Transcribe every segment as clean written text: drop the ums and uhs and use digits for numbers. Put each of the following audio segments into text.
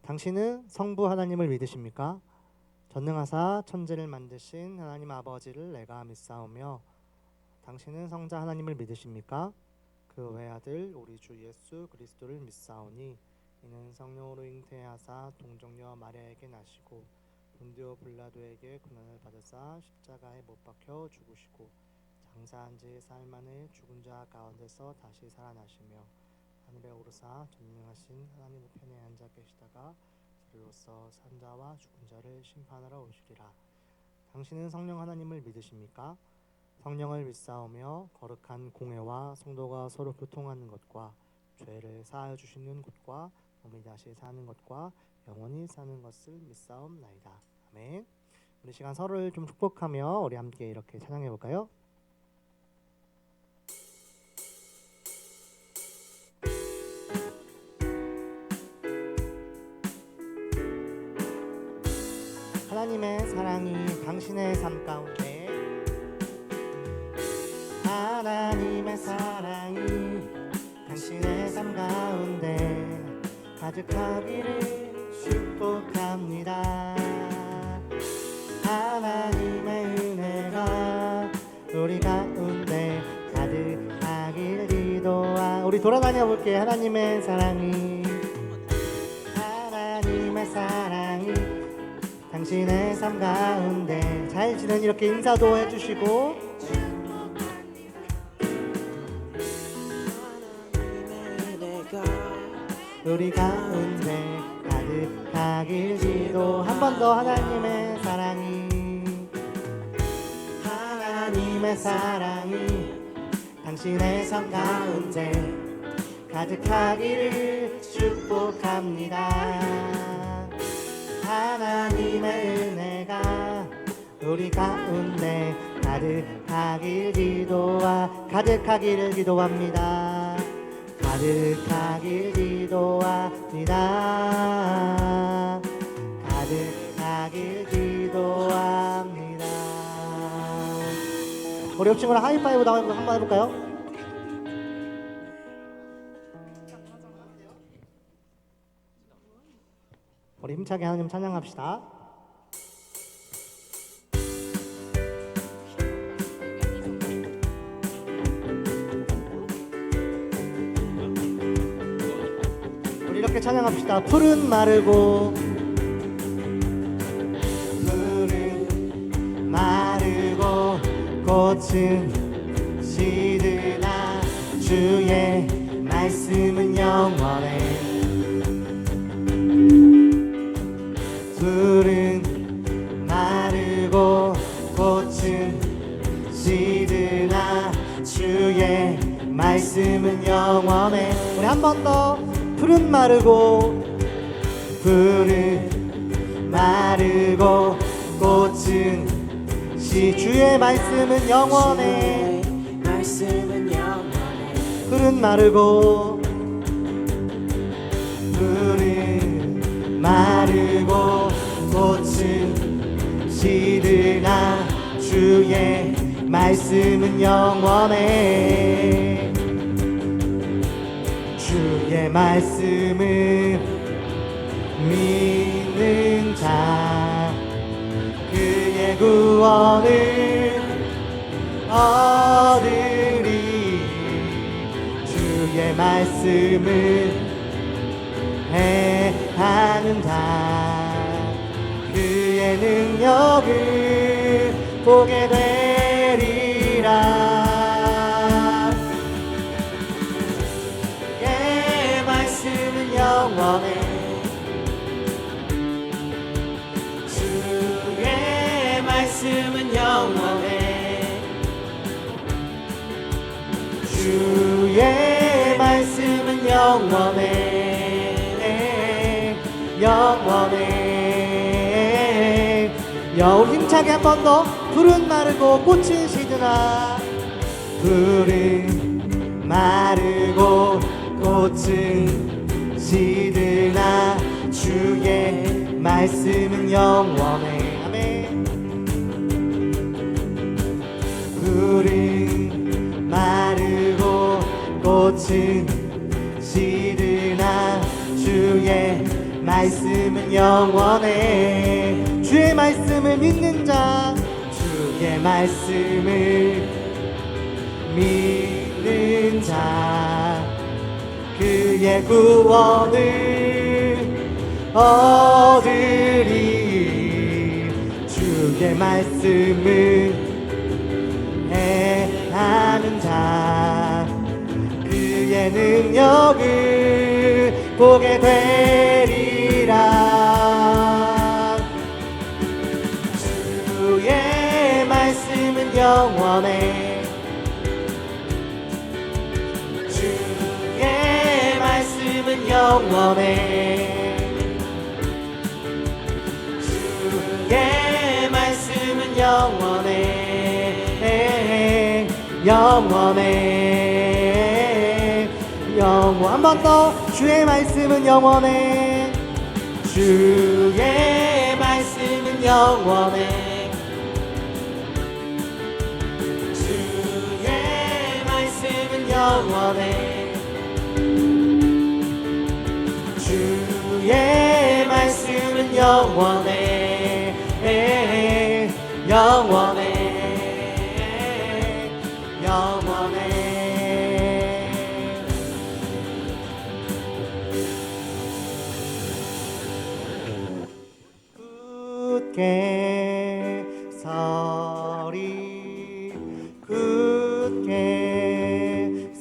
당신은 성부 하나님을 믿으십니까? 전능하사 천지를 만드신 하나님 아버지를 내가 믿사오며 당신은 성자 하나님을 믿으십니까? 그 외아들 우리 주 예수 그리스도를 믿사오니 이는 성령으로 잉태하사 동정녀 마리아에게 나시고 본디오 빌라도에게 고난을 받으사 십자가에 못 박혀 죽으시고 장사한 지 사흘 만에 죽은 자 가운데서 다시 살아나시며 하늘에 오르사 전능하신 하나님 우편에 앉아 계시다가 저리로서 산 자와 죽은 자를 심판하러 오시리라. 당신은 성령 하나님을 믿으십니까? 성령을 믿사오며 거룩한 공회와 성도가 서로 교통하는 것과 죄를 사하여 주시는 것과 몸이 다시 사는 것과 영원히 사는 것을 믿사옵나이다. 아멘. 우리 시간 서로를 좀 축복하며 우리 함께 이렇게 찬양해 볼까요? 하나님의 사랑이 당신의 삶 가운데, 하나님의 사랑이 당신의 삶 가운데 가득하기를 축복합니다. 하나님의 은혜가 우리 가운데 가득하기를 기도하. 우리 돌아다녀 볼게요. 하나님의 사랑이 당신의 삶 가운데 잘 지낸 이렇게 인사도 해주시고 우리 가운데 가득하길 기도. 한 번 더. 하나님의 사랑이 당신의 삶 가운데 가득하기를 축복합니다. 하나님의 은혜가 우리 가운데 가득하길 가득하기를 기도합니다. 가득하길 기도합니다. 가득하길 기도합니다. 우리 옆 친구랑 하이파이브 나가고 한번 해볼까요? 우리 힘차게 하나님 찬양합시다. 우리 이렇게 찬양합시다. 푸른 마르고 꽃은 시드나 주의 말씀은 영원해. 풀은 마르고 꽃은 시드나 주의 말씀은 영원해. 우리 한 번 더. 풀은 마르고 꽃은 주의 말씀은 영원해. 풀은 마르고 꽃은 시드나 주의 말씀은 영원해. 주의 말씀을 믿는 자 그의 구원을 얻으리. 주의 말씀을 행하는 자 그의 능력을 보게 되리라. 주의 말씀은 영원해. 주의 말씀은 영원해. 주의 말씀은 영원해. 우리 힘차게 한 번 더. 풀은 마르고 꽃은 시드나 풀은 마르고 꽃은 시드나 주의 말씀은 영원해. 아멘. 풀은 마르고 꽃은 시드나 주의 말씀은 영원해. 주의 말씀을 믿는 자, 주의 말씀을 믿는 자, 그의 구원을 얻으리. 주의 말씀을 행하는 자, 그의 능력을 보게 되리라. 주의 말씀은 영원해. 주의 말씀은 영원해. 주의 말씀은 영원해. 영원해. 한 번 더. 주의 말씀은 영원해. 주의 말씀은 영원해. 주의 말씀은 영원해. 주의 말씀은 영원해. 영원해. 영원해. 굳게 서리, 굳게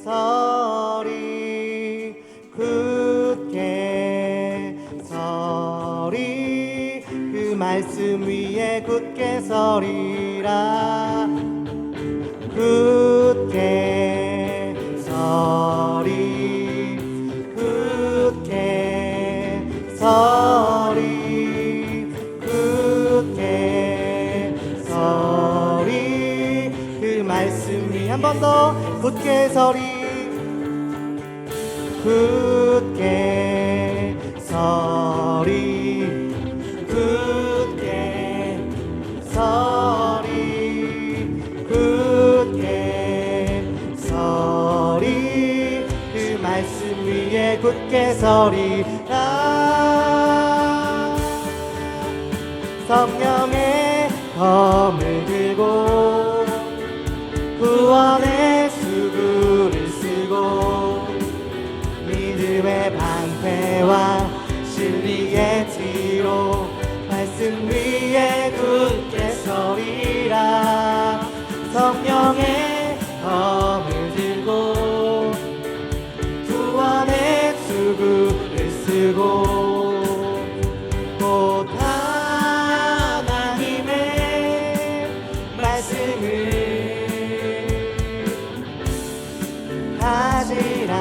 서리, 굳게 서리. 그 말씀 위에 굳게 서리라. 굳게 서리, 굳게 서리, 굳게 서리. 그 말씀 위 한 번 더. 굳게 서리, 굳게 서리, 굳게 서리, 굳게 서리. 그 말씀 위에 굳게 서리라. 성령의 검을 들고 구원의 수구를 쓰고 믿음의 방패와 진리의 뒤로 말씀 위에 굳게 서리라. 성령의 검을 들고 구원의 수구를 쓰고 곧 하나님의 말씀을 하시라.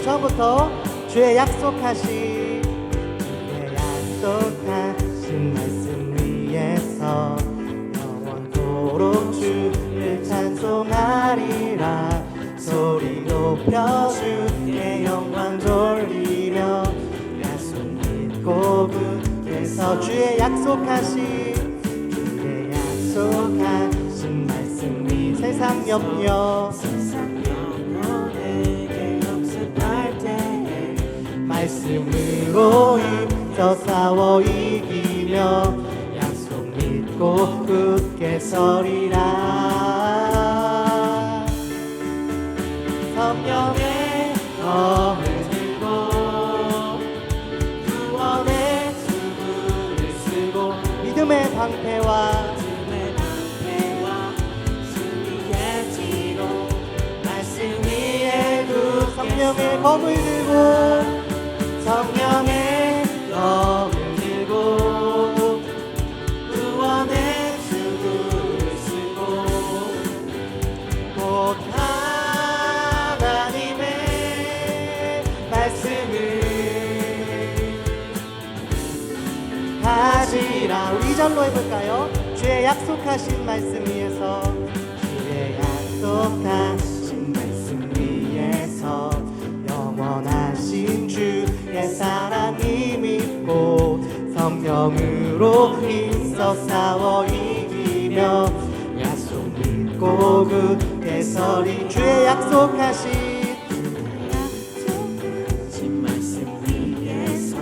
처음부터 주의 약속하신 말씀 위에서 영원토록 주를 찬송하리라. 소리 높여 주께 영광 돌리며 약속 믿고 굳게서 주의 약속하신 말씀 위 세상 염려 내게 역습할 때에 말씀으로 힘써 싸워 이기며 약속 믿고 굳게 서리라. 성령의 검을 들고 구원의 수구를 쓰고 믿음의 방패와 승리의 뒤로 말씀 위에 굳게 성령의 검을 들고 성령의 검을 들고 구원의 수구를 쓰고 곧 하나님의 말씀을 하시라. 우리 2절로 해볼까요? 주의 약속하신 말씀 위에서 주의 약속하신 말씀 위에서 영원하신 주의 사랑이 믿고 성령으로 힘써 싸워 이기며 약속 믿고 굳게 서리. 주의 약속하신 말씀 위에서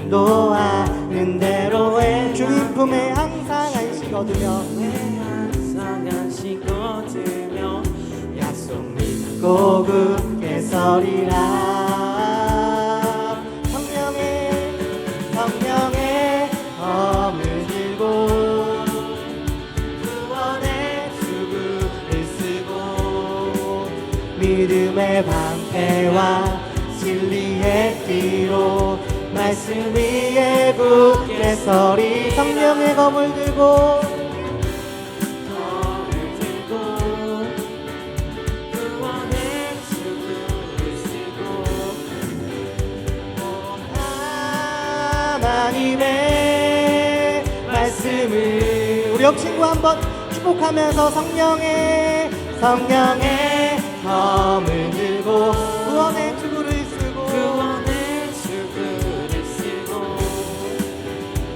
인도하는 대로에 주님 품에 항상 안식 얻으며 약속 믿고 굳게 서리라. 성령의 검을 들고 구원의 수구를 쓰고 믿음의 방패와 진리의 뒤로 말씀 위에 굳게 서리. 성령의 검을 들고 구원의 수구를 쓰고 하나님의 말씀을 우리 옆친구 한번 축복하면서 성령의 검을 들고 구원의 수구를 쓰고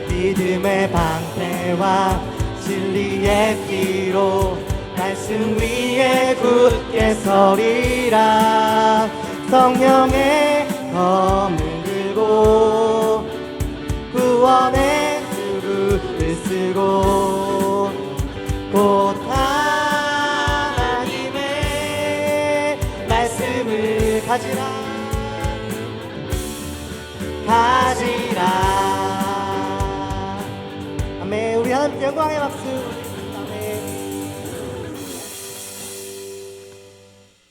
믿음의 방패와 진리의 피로 말씀 위에 굳게 서리라. 성령의 검을 들고 구원의 수구를 쓰고 곧 하나님의 말씀을 가지라. 아멘. 우리 하나님께 영광의 박수. 아멘.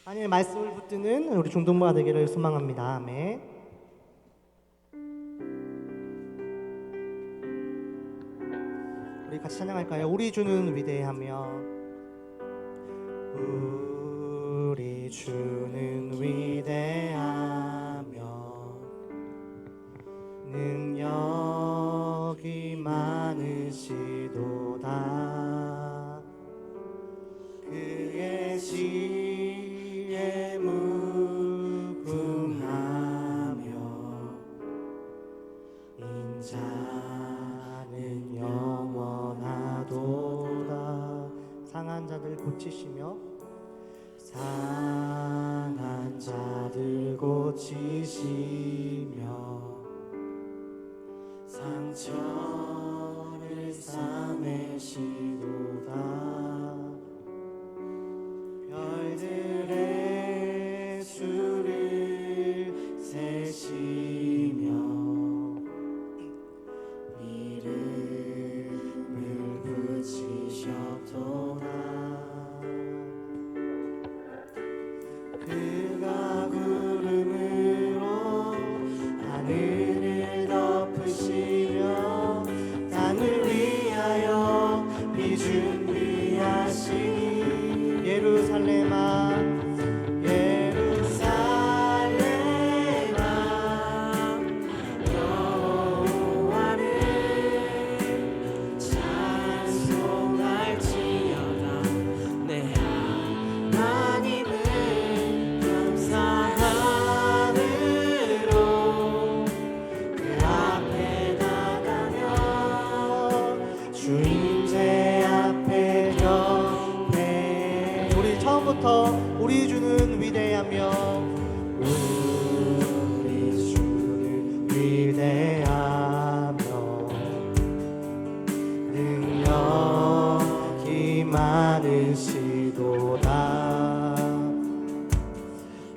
하나님의 말씀을 붙드는 우리 중동부가 되기를 소망합니다. 아멘. 우리 같이 찬양할까요? 우리 주는 위대하며 우리 주는 위대하며 능력이 많으시도다. 그의 지혜 무궁하며 인자는 영원하도다. 상한 자들 고치시며 상한 자들 고치시며 상처를 싸매시도다. 별들의 수를 세시며 이름을 붙이셨도다. 그가 구름으로 하늘을 덮으시며 땅을 위하여 비 준비하시니 예루살렘아 여호와를 찬송할지어다. 내 하나님을 감사함으로 그 앞에 나가며 주님 제 앞에 경배. 우리 처음부터 우리 주는 위대하며 우리 주는 위대하며 능력이 많으시도다.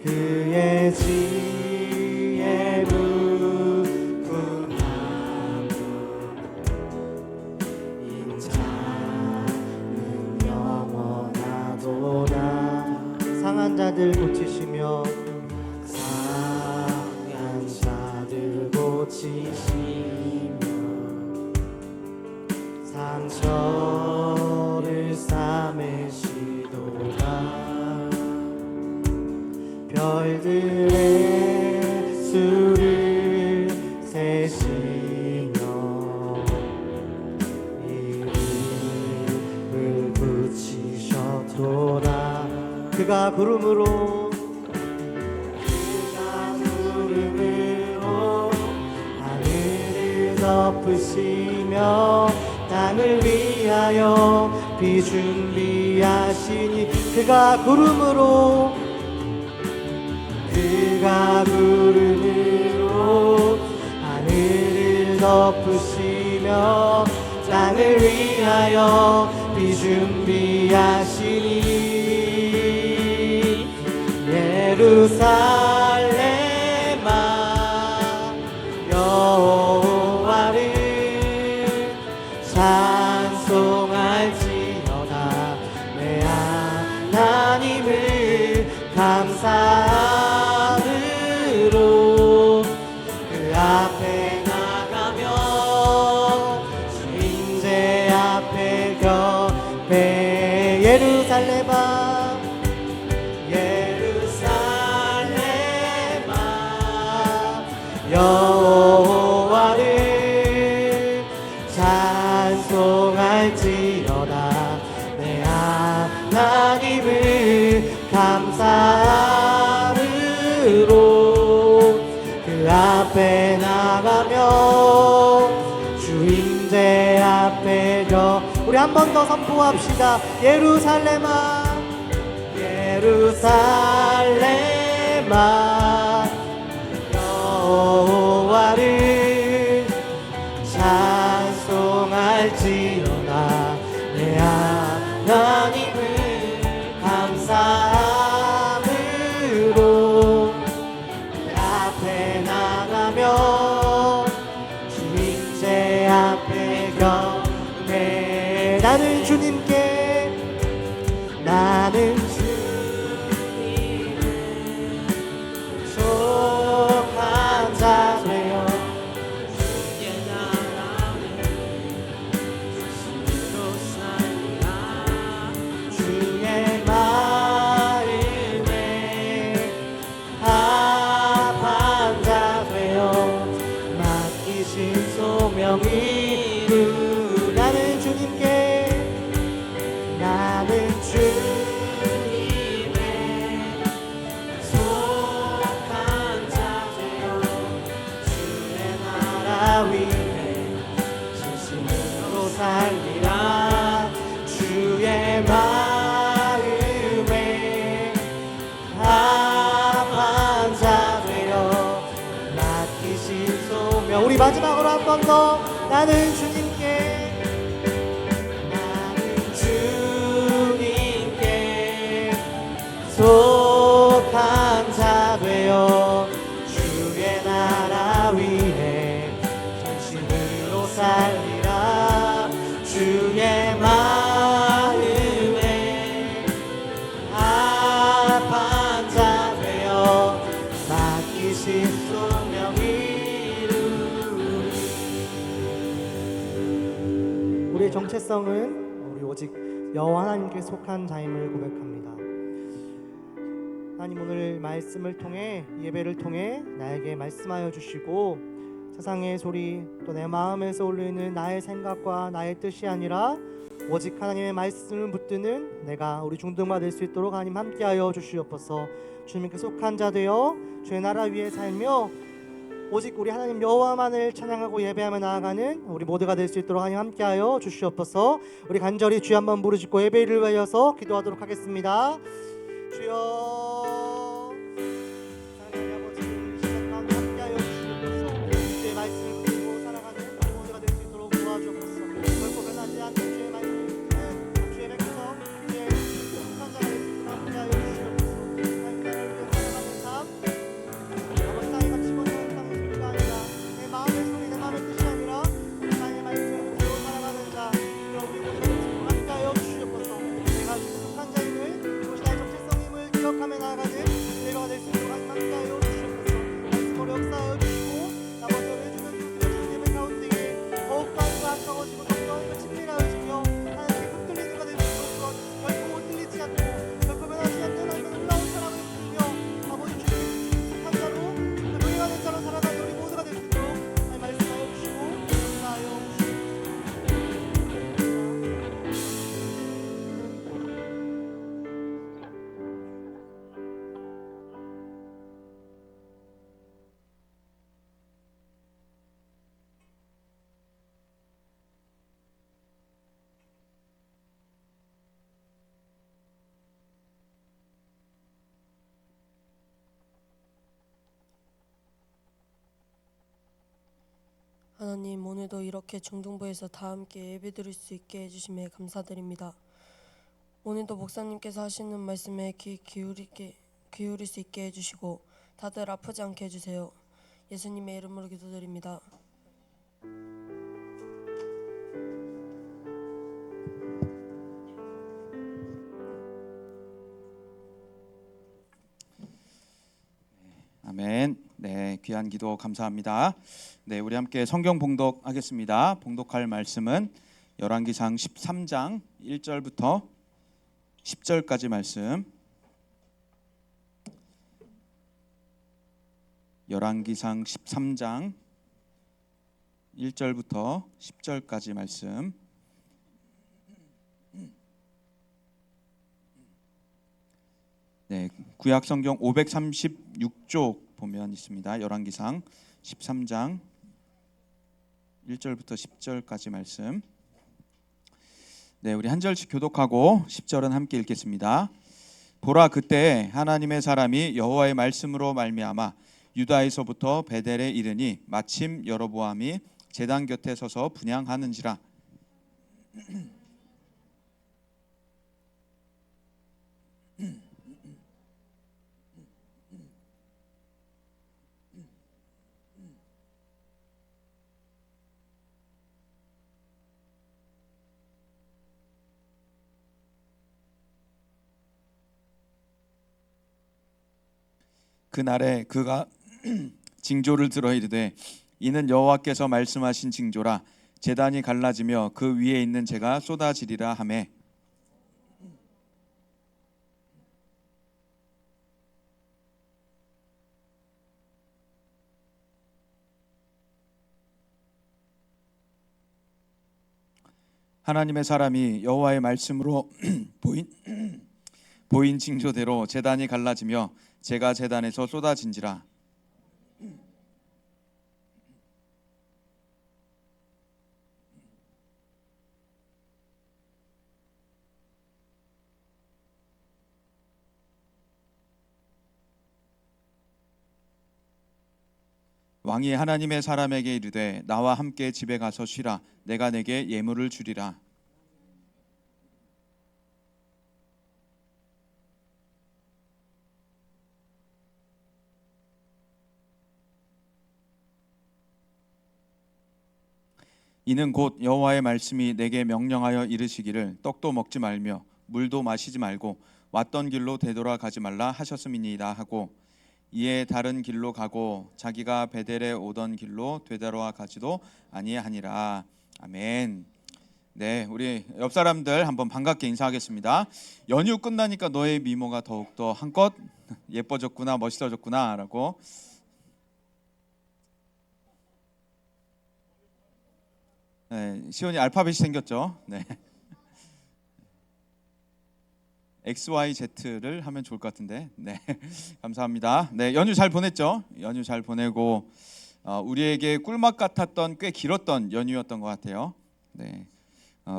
그의 지혜 무궁하며 인자는 영원하도다. 상한 자들 고치시며 상한 자들 고치시며 상처를 싸매시도다. 별들의 수를 세시며 이름을 붙이셨도다. 그가 구름으로 하늘을 덮으시며 땅을 위하여 비 준비하시니 그가 구름으로 하늘을 덮으시며 땅을 위하여 비준비하시니 예루살렘아 여호와를 찬송할지어다. 내 하나님을 감사함으로 그 앞에 나가며 주인제 앞에 겹에 예루살렘아 여호와를 찬송할지어다. 내 하나님을 감사함으로 그 앞에 나가며 주인제 앞에 우리 한 번 더 선포합시다. 예루살렘아 예루살렘아 여호와를 찬송할지어다. 내 하나님을 감사함으로 그 앞에 나가며 주인제 앞에 경배 나는 주님께 나는 나는 주님께 나는 주님의 속한 자세요. 주의 나라 위에 진심으로 살리라. 주의 마음에 합한 자 되어 맡기신 소명. 우리 마지막으로 한 번 더 나는 주님께 속한 자 되어 주의 나라 위에 전심으로 살리라. 주의 마음에 합한 자 되어 맡기신 소명 이루리. 우리의 정체성은 우리 오직 여호와 하나님께 속한 자임을 고백합니다. 하나님, 오늘 말씀을 통해, 예배를 통해 나에게 말씀하여 주시고 세상의 소리 또 내 마음에서 울리는 나의 생각과 나의 뜻이 아니라 오직 하나님의 말씀을 붙드는 내가 우리 중등마 될 수 있도록 하나님 함께하여 주시옵소서. 주님께 속한 자 되어 주의 나라 위에 살며 오직 우리 하나님 여호와만을 찬양하고 예배하며 나아가는 우리 모두가 될 수 있도록 하나님 함께하여 주시옵소서. 우리 간절히 주여 한번 부르짖고 예배를 위하여서 기도하도록 하겠습니다. 주여, 하나님 아버지, 이 시간 가운데 함께하여 주시옵소서. 주의 말씀을 듣고 살아가는 모두가 될 수 있도록 도와주옵소서. 결코 변하지 않는 주의 말씀, 주의 백성, 주의 속한 자가 될 수 있도록 함께하여 주시옵소서. 하나님 나라를 위해 살아가는 삶, 아버지 나이가 집어넣은 땅의 소리가 아니라 내 마음의 소리, 내 마음의 뜻이 아니라 하나님의 말씀을 듣고 살아가는 자, 우리 모두가 될 수 있도록 함께하여 주시옵소서. 내가 주의 속한 자임을, 그것이 나의 정체성임을 기억하며 나아가는 내가 될 수 있도록 하나님 함께하여 주시옵소서. 말씀으로 역사하여 주시고 나머지 해주는 하나님, 오늘도 이렇게 중등부에서 다 함께 예배드릴 수 있게 해주심에 감사드립니다. 오늘도 목사님께서 하시는 말씀에 기울일 수 있게 해주시고 다들 아프지 않게 해주세요. 예수님의 이름으로 기도드립니다. 아멘. 네, 귀한 기도 감사합니다. 네, 우리 함께 성경 봉독하겠습니다. 봉독할 말씀은 열왕기상 13장 1절부터 10절까지 말씀. 열왕기상 13장 1절부터 10절까지 말씀. 네, 구약 성경 536쪽 보면 있습니다. 열왕기상 13장 1절부터 10절까지 말씀. 네, 우리 한 절씩 교독하고 10절은 함께 읽겠습니다. 보라, 그때 하나님의 사람이 여호와의 말씀으로 말미암아 유다에서부터 베델에 이르니 마침 여로보암이 제단 곁에 서서 분향하는지라. 그날에 그가 징조를 들어 이르되 이는 여호와께서 말씀하신 징조라. 제단이 갈라지며 그 위에 있는 재가 쏟아지리라 하매 하나님의 사람이 여호와의 말씀으로 보인 징조대로 제단이 갈라지며 재가 제단에서 쏟아진지라. 왕이 하나님의 사람에게 이르되 나와 함께 집에 가서 쉬라. 내가 내게 예물을 주리라. 이는 곧 여호와의 말씀이 내게 명령하여 이르시기를 떡도 먹지 말며 물도 마시지 말고 왔던 길로 되돌아가지 말라 하셨음이니이다 하고 이에 다른 길로 가고 자기가 베델에 오던 길로 되돌아가지도 아니하니라. 아멘. 네, 우리 옆 사람들 한번 반갑게 인사하겠습니다. 연휴 끝나니까 너의 미모가 더욱더 한껏 예뻐졌구나, 멋있어졌구나라고. 네, 시온이 알파벳이 생겼죠. 네. XYZ를 하면 좋을 것 같은데. 네. 감사합니다. 네, 연휴 잘 보냈죠? 연휴 잘 보내고 우리에게 꿀맛 같았던 꽤 길었던 연휴였던 것 같아요. 네.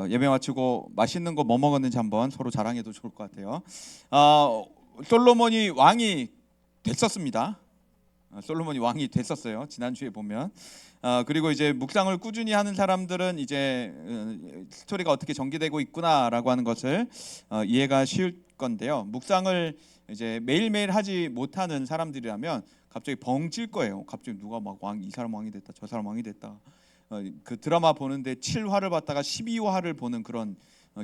예배 마치고 맛있는 거 뭐 먹었는지 한번 서로 자랑해도 좋을 것 같아요. 솔로몬이 왕이 됐었습니다. 솔로몬이 왕이 됐었어요. 지난주에 보면. 그리고 이제 묵상을 꾸준히 하는 사람들은 이제 스토리가 어떻게 전개되고 있구나라고 하는 것을 이해가 쉬울 건데요. 묵상을 이제 매일매일 하지 못하는 사람들이라면 갑자기 벙찔 거예요. 갑자기 누가 막 이 사람 왕이 됐다, 저 사람 왕이 됐다. 그 드라마 보는데 7화를 봤다가 12화를 보는 그런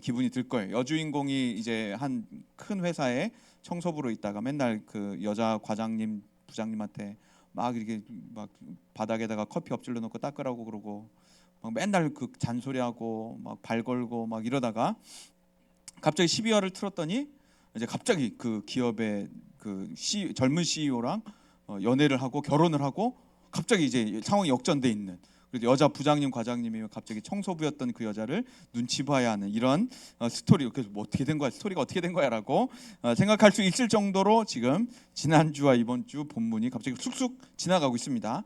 기분이 들 거예요. 여주인공이 이제 한 큰 회사에 청소부로 있다가 맨날 그 여자 과장님, 부장님한테 막 이렇게 막 바닥에다가 커피 엎질러 놓고 닦으라고 그러고 막 맨날 그 잔소리하고 막 발 걸고 막 이러다가 갑자기 12화를 틀었더니 이제 갑자기 그 기업의 그 젊은 CEO랑 연애를 하고 결혼을 하고 갑자기 이제 상황이 역전돼 있는. 그래서 여자 부장님, 과장님이 갑자기 청소부였던 그 여자를 눈치 봐야 하는 이런 스토리. 그래서 뭐 어떻게 된 거야? 스토리가 어떻게 된 거야라고 생각할 수 있을 정도로 지금 지난주와 이번 주 본문이 갑자기 쑥쑥 지나가고 있습니다.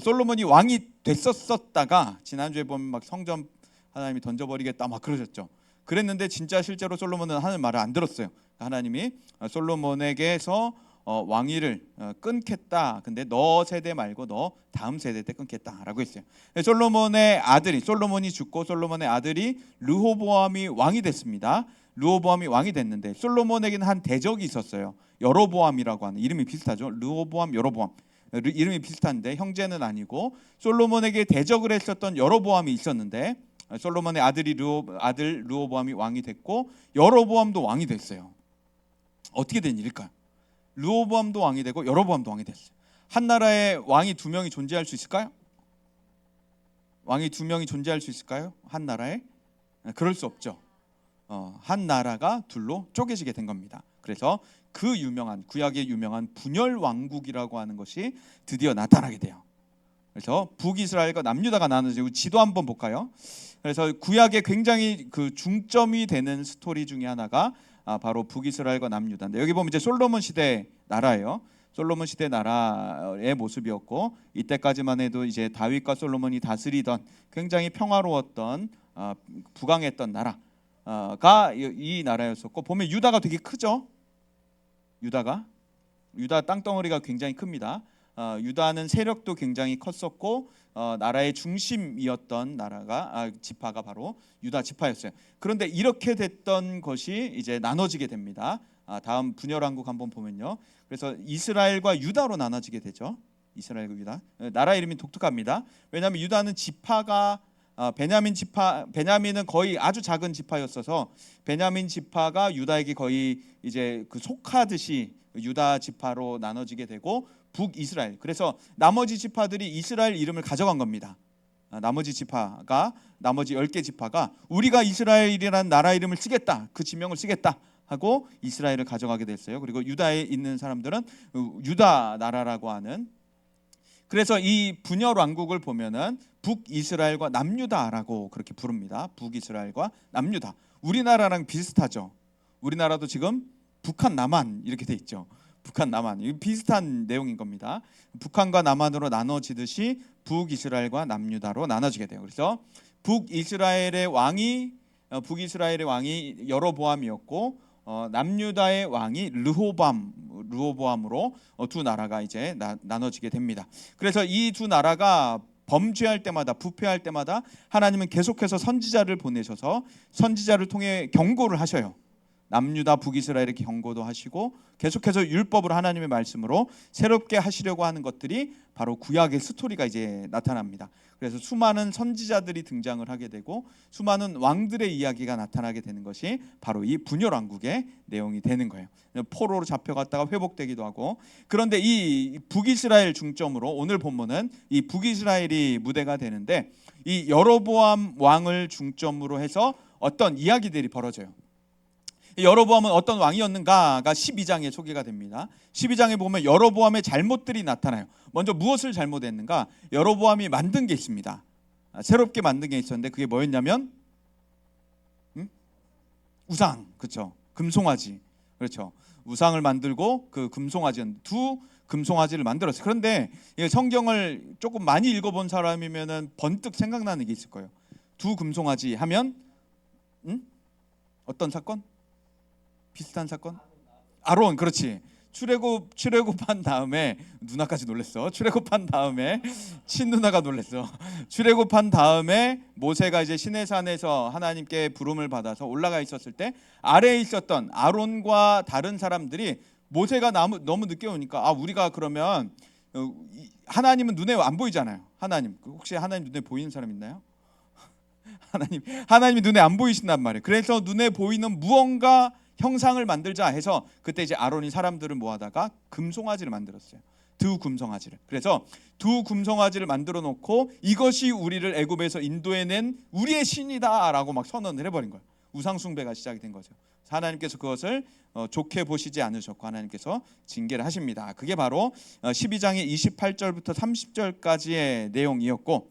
솔로몬이 왕이 됐었다가 지난주에 보면 막 성전 하나님이 던져버리겠다 막 그러셨죠. 그랬는데 진짜 실제로 솔로몬은 하는 말을 안 들었어요. 하나님이 솔로몬에게서 왕위를 끊겠다. 근데 너 세대 말고 너 다음 세대 때 끊겠다라고 했어요. 솔로몬이 죽고 솔로몬의 아들이 르호보암이 왕이 됐습니다. 르호보암이 왕이 됐는데 솔로몬에게는 한 대적이 있었어요. 여로보암이라고 하는, 이름이 비슷하죠. 르호보암, 여로보암. 이름이 비슷한데 형제는 아니고 솔로몬에게 대적을 했었던 여로보암이 있었는데 솔로몬의 아들 르호보암이 왕이 됐고 여로보암도 왕이 됐어요. 어떻게 된 일일까요? 르호보암도 왕이 되고 여로보암도 왕이 됐어요. 한 나라에 왕이 두 명이 존재할 수 있을까요? 왕이 두 명이 존재할 수 있을까요? 한 나라에? 그럴 수 없죠. 한 나라가 둘로 쪼개지게 된 겁니다. 그래서 그 유명한 구약의 유명한 분열 왕국이라고 하는 것이 드디어 나타나게 돼요. 그래서 북이스라엘과 남유다가 나눠지고, 지도 한번 볼까요? 그래서 구약에 굉장히 그 중점이 되는 스토리 중에 하나가 바로 북이스라엘과 남유다인데, 여기 보면 이제 솔로몬 시대 나라예요. 솔로몬 시대 나라의 모습이었고, 이때까지만 해도 이제 다윗과 솔로몬이 다스리던 굉장히 평화로웠던 부강했던 나라가 이 나라였었고, 보면 유다가 되게 크죠. 유다 땅덩어리가 굉장히 큽니다. 유다는 세력도 굉장히 컸었고 나라의 중심이었던 지파가 바로 유다 지파였어요. 그런데 이렇게 됐던 것이 이제 나눠지게 됩니다. 다음 분열왕국 한번 보면요. 그래서 이스라엘과 유다로 나눠지게 되죠. 이스라엘과 유다. 나라 이름이 독특합니다. 왜냐하면 유다는 지파가 베냐민은 거의 아주 작은 지파였어서 베냐민 지파가 유다에게 거의 이제 그 속하듯이 유다 지파로 나눠지게 되고, 북이스라엘, 그래서 나머지 지파들이 이스라엘 이름을 가져간 겁니다. 나머지 10개 지파가 우리가 이스라엘이라는 나라 이름을 쓰겠다, 그 지명을 쓰겠다 하고 이스라엘을 가져가게 됐어요. 그리고 유다에 있는 사람들은 유다 나라라고 하는, 그래서 이 분열 왕국을 보면은 북이스라엘과 남유다라고 그렇게 부릅니다. 북이스라엘과 남유다. 우리나라랑 비슷하죠. 우리나라도 지금 북한, 남한 이렇게 돼 있죠. 북한, 남한, 이 비슷한 내용인 겁니다. 북한과 남한으로 나눠지듯이 북이스라엘과 남유다로 나눠지게 돼요. 그래서 북이스라엘의 왕이 여로보암이었고 남유다의 왕이 르호보암으로 두 나라가 이제 나눠지게 됩니다. 그래서 이 두 나라가 범죄할 때마다, 부패할 때마다 하나님은 계속해서 선지자를 보내셔서 선지자를 통해 경고를 하셔요. 남유다, 북이스라엘의 경고도 하시고 계속해서 율법을 하나님의 말씀으로 새롭게 하시려고 하는 것들이 바로 구약의 스토리가 이제 나타납니다. 그래서 수많은 선지자들이 등장을 하게 되고 수많은 왕들의 이야기가 나타나게 되는 것이 바로 이 분열 왕국의 내용이 되는 거예요. 포로로 잡혀갔다가 회복되기도 하고. 그런데 이 북이스라엘 중점으로 오늘 본문은 이 북이스라엘이 무대가 되는데, 이 여로보암 왕을 중점으로 해서 어떤 이야기들이 벌어져요. 여로보암은 어떤 왕이었는가가 12장에 소개가 됩니다. 12장에 보면 여로보암의 잘못들이 나타나요. 먼저 무엇을 잘못했는가? 여로보암이 만든 게 있습니다. 새롭게 만든 게 있었는데 그게 뭐였냐면 우상, 그렇죠? 금송아지, 그렇죠? 우상을 만들고 그 두 금송아지를 만들었어요. 그런데 성경을 조금 많이 읽어본 사람이면은 번뜩 생각나는 게 있을 거예요. 두 금송아지 하면 어떤 사건? 비슷한 사건? 아론, 그렇지. 출애굽한 다음에 누나까지 놀랬어. 출애굽한 다음에 친누나가 놀랬어. 출애굽한 다음에 모세가 이제 시내산에서 하나님께 부름을 받아서 올라가 있었을 때 아래에 있었던 아론과 다른 사람들이 모세가 너무 늦게 오니까 우리가 그러면 하나님은 눈에 안 보이잖아요. 하나님, 혹시 하나님 눈에 보이는 사람 있나요? 하나님이 눈에 안 보이신단 말이에요. 그래서 눈에 보이는 무언가 형상을 만들자 해서 그때 이제 아론이 사람들을 모아다가 금송아지를 만들었어요. 두 금송아지를. 그래서 두 금송아지를 만들어 놓고 이것이 우리를 애굽에서 인도해낸 우리의 신이다라고 막 선언을 해버린 거예요. 우상 숭배가 시작이 된 거죠. 하나님께서 그것을 좋게 보시지 않으셨고 하나님께서 징계를 하십니다. 그게 바로 12장의 28절부터 30절까지의 내용이었고,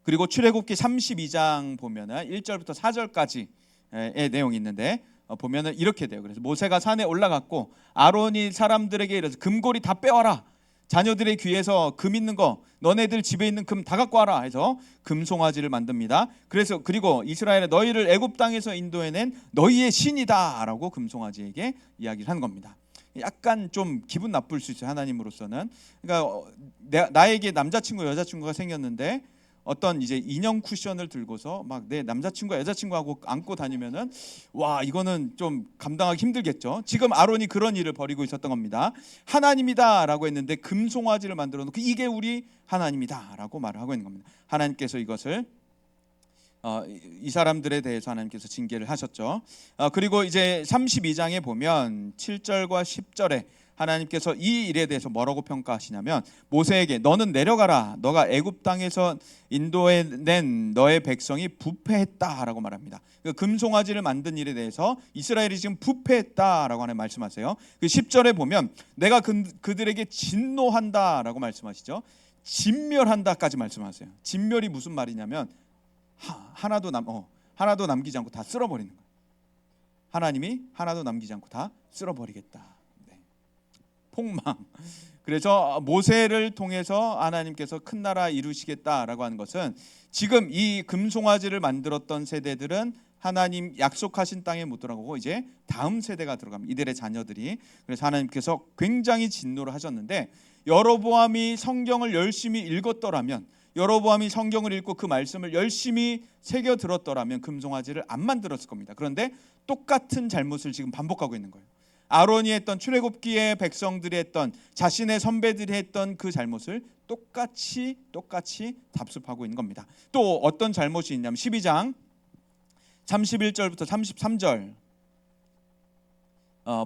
그리고 출애굽기 32장 보면은 1절부터 4절까지의 내용이 있는데 보면은 이렇게 돼요. 그래서 모세가 산에 올라갔고 아론이 사람들에게 이래서 금고리 다 빼와라. 자녀들의 귀에서 금 있는 거, 너네들 집에 있는 금 다 갖고 와라 해서 금송아지를 만듭니다. 그리고 이스라엘에 너희를 애굽 땅에서 인도해낸 너희의 신이다라고 금송아지에게 이야기를 한 겁니다. 약간 좀 기분 나쁠 수 있어요. 하나님으로서는. 그러니까 나에게 남자친구 여자친구가 생겼는데 어떤 이제 인형 쿠션을 들고서 막 내 남자친구와 여자친구하고 안고 다니면은 와, 이거는 좀 감당하기 힘들겠죠. 지금 아론이 그런 일을 벌이고 있었던 겁니다. 하나님이다라고 했는데 금송아지를 만들어 놓고 이게 우리 하나님이다라고 말을 하고 있는 겁니다. 하나님께서 이것을 이 사람들에 대해서 하나님께서 징계를 하셨죠. 그리고 이제 32장에 보면 7절과 10절에 하나님께서 이 일에 대해서 뭐라고 평가하시냐면 모세에게 너는 내려가라. 너가 애굽 땅에서 인도해낸 너의 백성이 부패했다라고 말합니다. 그 금송아지를 만든 일에 대해서 이스라엘이 지금 부패했다라고 하는 말씀하세요. 그 10절에 보면 내가 그들에게 진노한다라고 말씀하시죠. 진멸한다까지 말씀하세요. 진멸이 무슨 말이냐면 하나도 남기지 않고 다 쓸어버리는 거예요. 하나님이 하나도 남기지 않고 다 쓸어버리겠다. 폭망. 그래서 모세를 통해서 하나님께서 큰 나라 이루시겠다라고 하는 것은 지금 이 금송아지를 만들었던 세대들은 하나님 약속하신 땅에 못 들어가고 이제 다음 세대가 들어갑니다. 이들의 자녀들이. 그래서 하나님께서 굉장히 진노를 하셨는데 여로보암이 성경을 열심히 읽었더라면 여로보암이 성경을 읽고 그 말씀을 열심히 새겨 들었더라면 금송아지를 안 만들었을 겁니다. 그런데 똑같은 잘못을 지금 반복하고 있는 거예요. 아론이 했던 출애굽기의 백성들이 했던 자신의 선배들이 했던 그 잘못을 똑같이 답습하고 있는 겁니다. 또 어떤 잘못이 있냐면 12장 31절부터 33절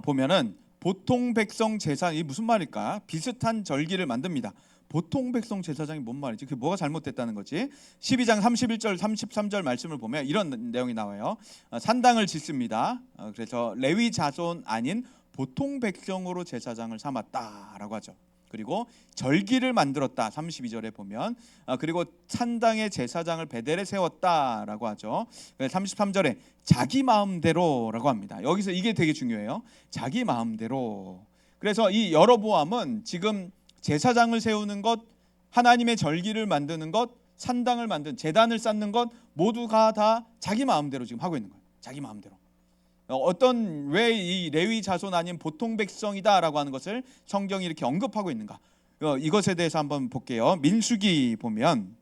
보면은 보통 백성 제사장이 무슨 말일까? 비슷한 절기를 만듭니다. 보통 백성 제사장이 뭔 말이지? 그게 뭐가 잘못됐다는 거지? 12장 31절 33절 말씀을 보면 이런 내용이 나와요. 산당을 짓습니다. 그래서 레위 자손 아닌 보통 백성으로 제사장을 삼았다라고 하죠. 그리고 절기를 만들었다 32절에 보면 그리고 산당에 제사장을 베델에 세웠다라고 하죠. 33절에 자기 마음대로라고 합니다. 여기서 이게 되게 중요해요. 자기 마음대로. 그래서 이 여로보암은 지금 제사장을 세우는 것, 하나님의 절기를 만드는 것, 산당을 만든 제단을 쌓는 것 모두가 다 자기 마음대로 지금 하고 있는 거예요. 자기 마음대로. 어떤 왜 이 레위 자손 아닌 보통 백성이다라고 하는 것을 성경이 이렇게 언급하고 있는가? 이것에 대해서 한번 볼게요. 민수기 보면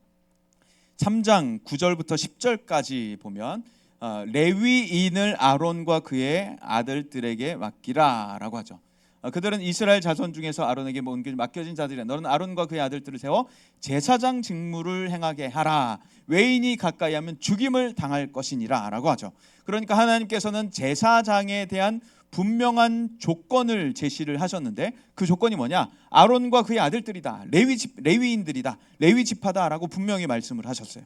3장 9절부터 10절까지 보면 레위인을 아론과 그의 아들들에게 맡기라라고 하죠. 그들은 이스라엘 자손 중에서 아론에게 맡겨진 자들이라. 너는 아론과 그의 아들들을 세워 제사장 직무를 행하게 하라. 외인이 가까이 하면 죽임을 당할 것이니라 라고 하죠. 그러니까 하나님께서는 제사장에 대한 분명한 조건을 제시를 하셨는데 그 조건이 뭐냐? 아론과 그의 아들들이다. 레위인들이다. 레위 지파다라고 분명히 말씀을 하셨어요.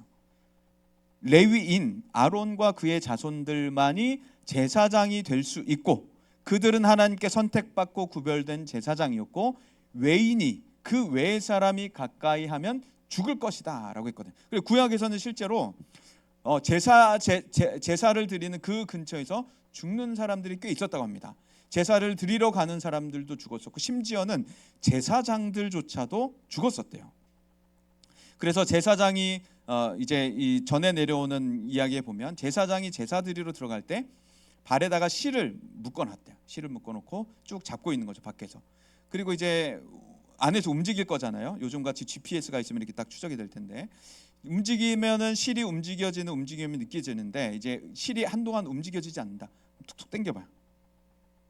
레위인 아론과 그의 자손들만이 제사장이 될 수 있고 그들은 하나님께 선택받고 구별된 제사장이었고 외인이 그 외의 사람이 가까이 하면 죽을 것이다 라고 했거든요. 그리고 구약에서는 실제로 제사를 드리는 그 근처에서 죽는 사람들이 꽤 있었다고 합니다. 제사를 드리러 가는 사람들도 죽었었고 심지어는 제사장들조차도 죽었었대요. 그래서 제사장이 이제 이 전에 내려오는 이야기에 보면 제사장이 제사 드리러 들어갈 때 발에다가 실을 묶어놨대요. 실을 묶어놓고 쭉 잡고 있는 거죠, 밖에서. 그리고 이제 안에서 움직일 거잖아요. 요즘같이 GPS가 있으면 이렇게 딱 추적이 될 텐데 움직이면은 실이 움직임이 느껴지는데 이제 실이 한동안 움직여지지 않는다. 툭툭 당겨봐요.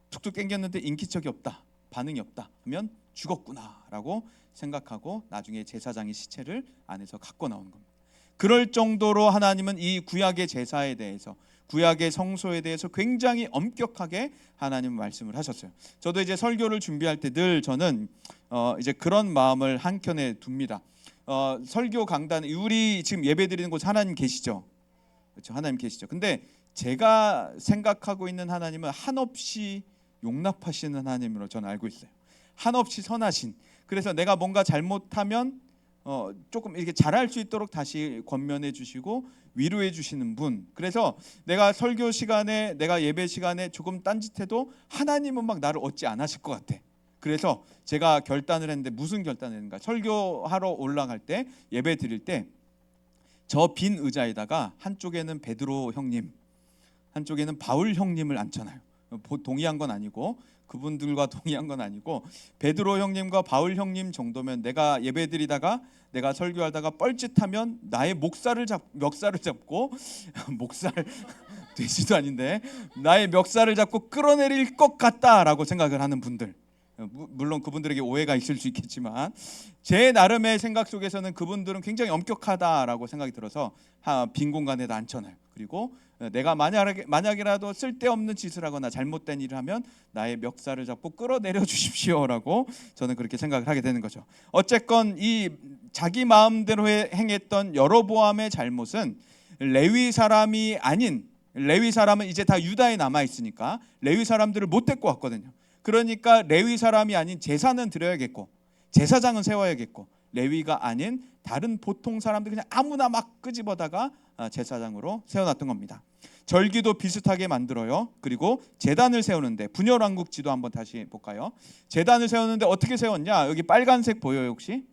툭툭 당겼는데 인기척이 없다, 반응이 없다 하면 죽었구나라고 생각하고 나중에 제사장이 시체를 안에서 갖고 나오는 겁니다. 그럴 정도로 하나님은 이 구약의 제사에 대해서 구약의 성소에 대해서 굉장히 엄격하게 하나님 말씀을 하셨어요. 저도 이제 설교를 준비할 때 늘 저는 이제 그런 마음을 한켠에 둡니다. 설교 강단 우리 지금 예배드리는 곳 하나님 계시죠? 그렇죠, 하나님 계시죠. 근데 제가 생각하고 있는 하나님은 한없이 용납하시는 하나님으로 저는 알고 있어요. 한없이 선하신. 그래서 내가 뭔가 잘못하면 조금 이렇게 잘할 수 있도록 다시 권면해 주시고 위로해 주시는 분. 그래서 내가 설교 시간에 내가 예배 시간에 조금 딴짓해도 하나님은 막 나를 어찌 안 하실 것 같아. 그래서 제가 결단을 했는데 무슨 결단을 했는가? 설교하러 올라갈 때 예배 드릴 때 저 빈 의자에다가 한쪽에는 베드로 형님, 한쪽에는 바울 형님을 앉혀놔요. 동의한 건 아니고 그분들과 동의한 건 아니고 베드로 형님과 바울 형님 정도면 내가 예배드리다가 내가 설교하다가 뻘짓하면 나의 멱살을 잡고 목살 돼지도 아닌데 나의 멱살을 잡고 끌어내릴 것 같다라고 생각을 하는 분들, 물론 그분들에게 오해가 있을 수 있겠지만 제 나름의 생각 속에서는 그분들은 굉장히 엄격하다라고 생각이 들어서 빈 공간에다 앉혀놔요. 그리고 내가 만약이라도 쓸데없는 짓을 하거나 잘못된 일을 하면 나의 멱살을 잡고 끌어내려 주십시오라고 저는 그렇게 생각을 하게 되는 거죠. 어쨌건 이 자기 마음대로 행했던 여로보암의 잘못은 레위 사람이 아닌, 레위 사람은 이제 다 유다에 남아 있으니까 레위 사람들을 못 데리고 왔거든요. 그러니까 레위 사람이 아닌 제사는 드려야겠고 제사장은 세워야겠고 레위가 아닌 다른 보통 사람들 그냥 아무나 막 끄집어다가 제사장으로 세워놨던 겁니다. 절기도 비슷하게 만들어요. 그리고 제단을 세우는데 분열왕국 지도 한번 다시 볼까요? 제단을 세우는데 어떻게 세웠냐? 여기 빨간색 보여요 혹시?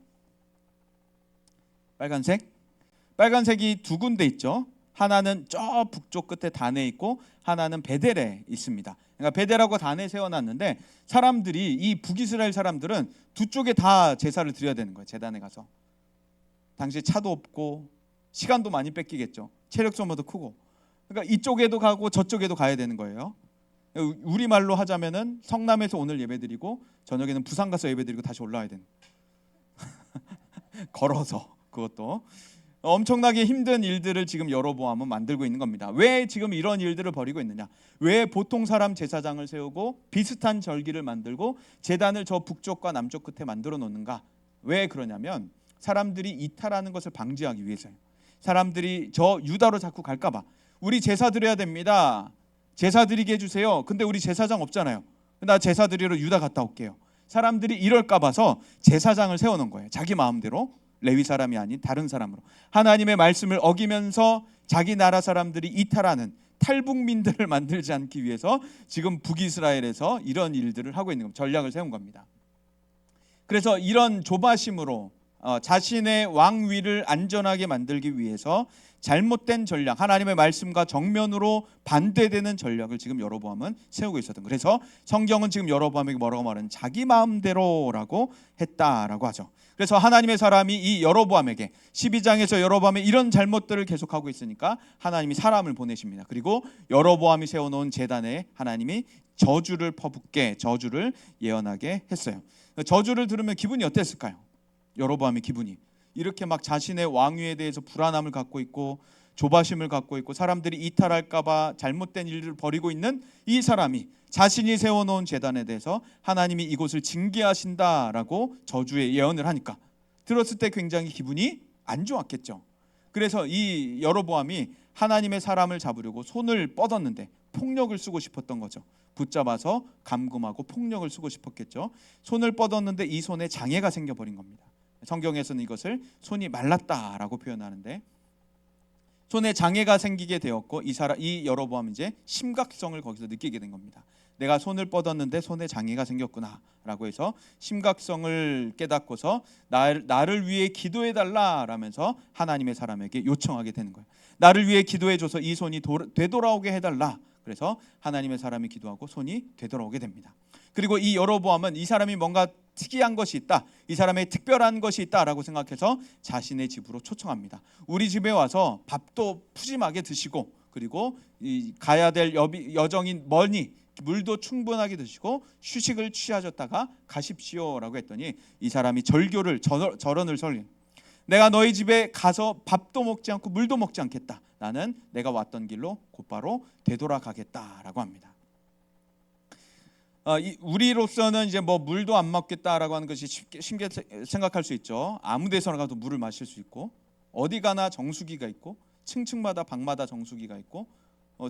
빨간색이 두 군데 있죠. 하나는 저 북쪽 끝에 단에 있고 하나는 베델에 있습니다. 그러니까 베델하고 단에 세워놨는데 사람들이 이 북이스라엘 사람들은 두 쪽에 다 제사를 드려야 되는 거예요. 제단에 가서. 당시 차도 없고 시간도 많이 뺏기겠죠. 체력 소모도 크고. 그러니까 이쪽에도 가고 저쪽에도 가야 되는 거예요. 우리말로 하자면은 성남에서 오늘 예배드리고 저녁에는 부산 가서 예배드리고 다시 올라와야 되는. 걸어서 그것도. 엄청나게 힘든 일들을 지금 여로보암은 만들고 있는 겁니다. 왜 지금 이런 일들을 벌이고 있느냐? 왜 보통 사람 제사장을 세우고 비슷한 절기를 만들고 제단을 저 북쪽과 남쪽 끝에 만들어 놓는가? 왜 그러냐면 사람들이 이탈하는 것을 방지하기 위해서예요. 사람들이 저 유다로 자꾸 갈까 봐. 우리 제사 드려야 됩니다. 제사 드리게 해주세요. 근데 우리 제사장 없잖아요. 나 제사 드리러 유다 갔다 올게요. 사람들이 이럴까 봐서 제사장을 세워놓은 거예요. 자기 마음대로. 레위 사람이 아닌 다른 사람으로 하나님의 말씀을 어기면서 자기 나라 사람들이 이탈하는 탈북민들을 만들지 않기 위해서 지금 북이스라엘에서 이런 일들을 하고 있는 겁니다. 전략을 세운 겁니다. 그래서 이런 조바심으로 자신의 왕위를 안전하게 만들기 위해서 잘못된 전략, 하나님의 말씀과 정면으로 반대되는 전략을 지금 여로보암은 세우고 있었던. 그래서 성경은 지금 여로보암에게 뭐라고 말하는 자기 마음대로라고 했다라고 하죠. 그래서 하나님의 사람이 이 여로보암에게 12장에서 여로보암의 이런 잘못들을 계속하고 있으니까 하나님이 사람을 보내십니다. 그리고 여로보암이 세워놓은 제단에 하나님이 저주를 퍼붓게, 저주를 예언하게 했어요. 저주를 들으면 기분이 어땠을까요? 여로보암의 기분이 이렇게 막 자신의 왕위에 대해서 불안함을 갖고 있고 조바심을 갖고 있고 사람들이 이탈할까 봐 잘못된 일을 벌이고 있는 이 사람이 자신이 세워놓은 제단에 대해서 하나님이 이곳을 징계하신다라고 저주의 예언을 하니까 들었을 때 굉장히 기분이 안 좋았겠죠. 그래서 이 여로보암이 하나님의 사람을 잡으려고 손을 뻗었는데 폭력을 쓰고 싶었던 거죠. 붙잡아서 감금하고 폭력을 쓰고 싶었겠죠. 손을 뻗었는데 이 손에 장애가 생겨버린 겁니다. 성경에서는 이것을 손이 말랐다라고 표현하는데 손에 장애가 생기게 되었고 이 여로보암이 이제 심각성을 거기서 느끼게 된 겁니다. 내가 손을 뻗었는데 손에 장애가 생겼구나라고 해서 심각성을 깨닫고서 나를 위해 기도해달라라면서 하나님의 사람에게 요청하게 되는 거예요. 나를 위해 기도해줘서 이 손이 되돌아오게 해달라. 그래서 하나님의 사람이 기도하고 손이 되돌아오게 됩니다. 그리고 이 여로보암은 이 사람이 뭔가 특이한 것이 있다, 이 사람의 특별한 것이 있다라고 생각해서 자신의 집으로 초청합니다. 우리 집에 와서 밥도 푸짐하게 드시고 그리고 가야 될 여정이 멀니 물도 충분하게 드시고 휴식을 취하셨다가 가십시오라고 했더니 이 사람이 절언을 설린. 내가 너희 집에 가서 밥도 먹지 않고 물도 먹지 않겠다. 나는 내가 왔던 길로 곧바로 되돌아가겠다라고 합니다. 우리로서는 이제 뭐 물도 안 먹겠다라고 하는 것이 쉽게 생각할 수 있죠. 아무 데서나 가도 물을 마실 수 있고 어디 가나 정수기가 있고 층층마다 방마다 정수기가 있고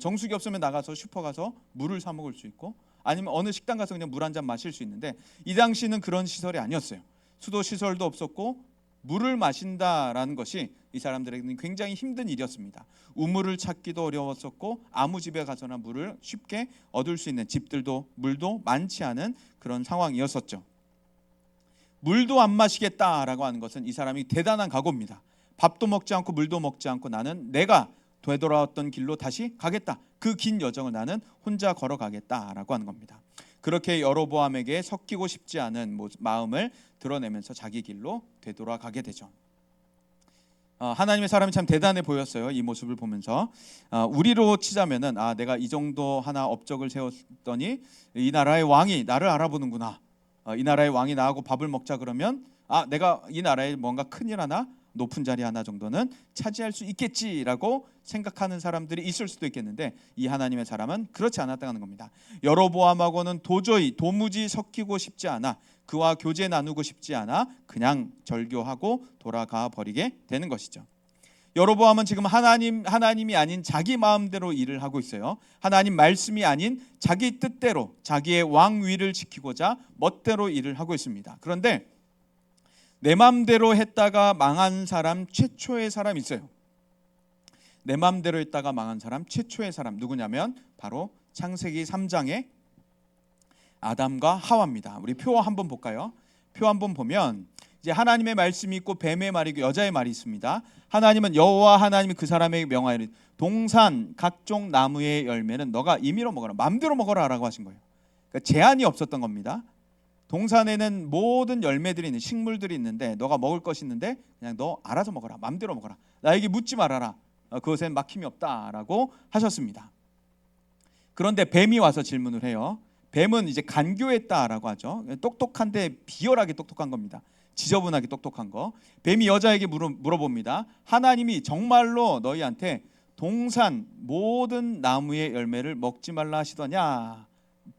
정수기 없으면 나가서 슈퍼 가서 물을 사 먹을 수 있고 아니면 어느 식당 가서 그냥 물 한 잔 마실 수 있는데 이 당시는 그런 시설이 아니었어요. 수도 시설도 없었고 물을 마신다라는 것이 이 사람들에게는 굉장히 힘든 일이었습니다. 우물을 찾기도 어려웠었고 아무 집에 가서나 물을 쉽게 얻을 수 있는 집들도 물도 많지 않은 그런 상황이었었죠. 물도 안 마시겠다라고 하는 것은 이 사람이 대단한 각오입니다. 밥도 먹지 않고 물도 먹지 않고 나는 내가 되돌아왔던 길로 다시 가겠다. 그 긴 여정을 나는 혼자 걸어가겠다라고 하는 겁니다. 그렇게 여로보암에게 섞이고 싶지 않은 마음을 드러내면서 자기 길로 되돌아가게 되죠. 하나님의 사람이 참 대단해 보였어요. 이 모습을 보면서 우리로 치자면은 내가 이 정도 하나 업적을 세웠더니 이 나라의 왕이 나를 알아보는구나. 이 나라의 왕이 나하고 밥을 먹자 그러면 내가 이 나라에 뭔가 큰일 하나 높은 자리 하나 정도는 차지할 수 있겠지라고 생각하는 사람들이 있을 수도 있겠는데 이 하나님의 사람은 그렇지 않았다는 겁니다. 여로보암하고는 도무지 섞이고 싶지 않아, 그와 교제 나누고 싶지 않아 그냥 절교하고 돌아가 버리게 되는 것이죠. 여로보암은 지금 하나님이 아닌 자기 마음대로 일을 하고 있어요. 하나님 말씀이 아닌 자기 뜻대로 자기의 왕위를 지키고자 멋대로 일을 하고 있습니다. 그런데 내 맘대로 했다가 망한 사람 최초의 사람이 있어요. 내 맘대로 했다가 망한 사람 최초의 사람 누구냐면 바로 창세기 3장의 아담과 하와입니다. 우리 표 한번 볼까요? 표 한번 보면 이제 하나님의 말씀이 있고 뱀의 말이 있고 여자의 말이 있습니다. 하나님은 여호와 하나님이 그 사람에게 명하이르되 동산 각종 나무의 열매는 너가 임의로 먹어라, 마음대로 먹어라라고 하신 거예요. 그러니까 제한이 없었던 겁니다. 동산에는 모든 열매들이 있는 식물들이 있는데 너가 먹을 것이 있는데 그냥 너 알아서 먹어라, 마음대로 먹어라, 나에게 묻지 말아라, 그것엔 막힘이 없다라고 하셨습니다. 그런데 뱀이 와서 질문을 해요. 뱀은 이제 간교했다라고 하죠. 똑똑한데 비열하게 똑똑한 겁니다. 지저분하게 똑똑한 거. 뱀이 여자에게 물어봅니다. 하나님이 정말로 너희한테 동산 모든 나무의 열매를 먹지 말라 하시더냐?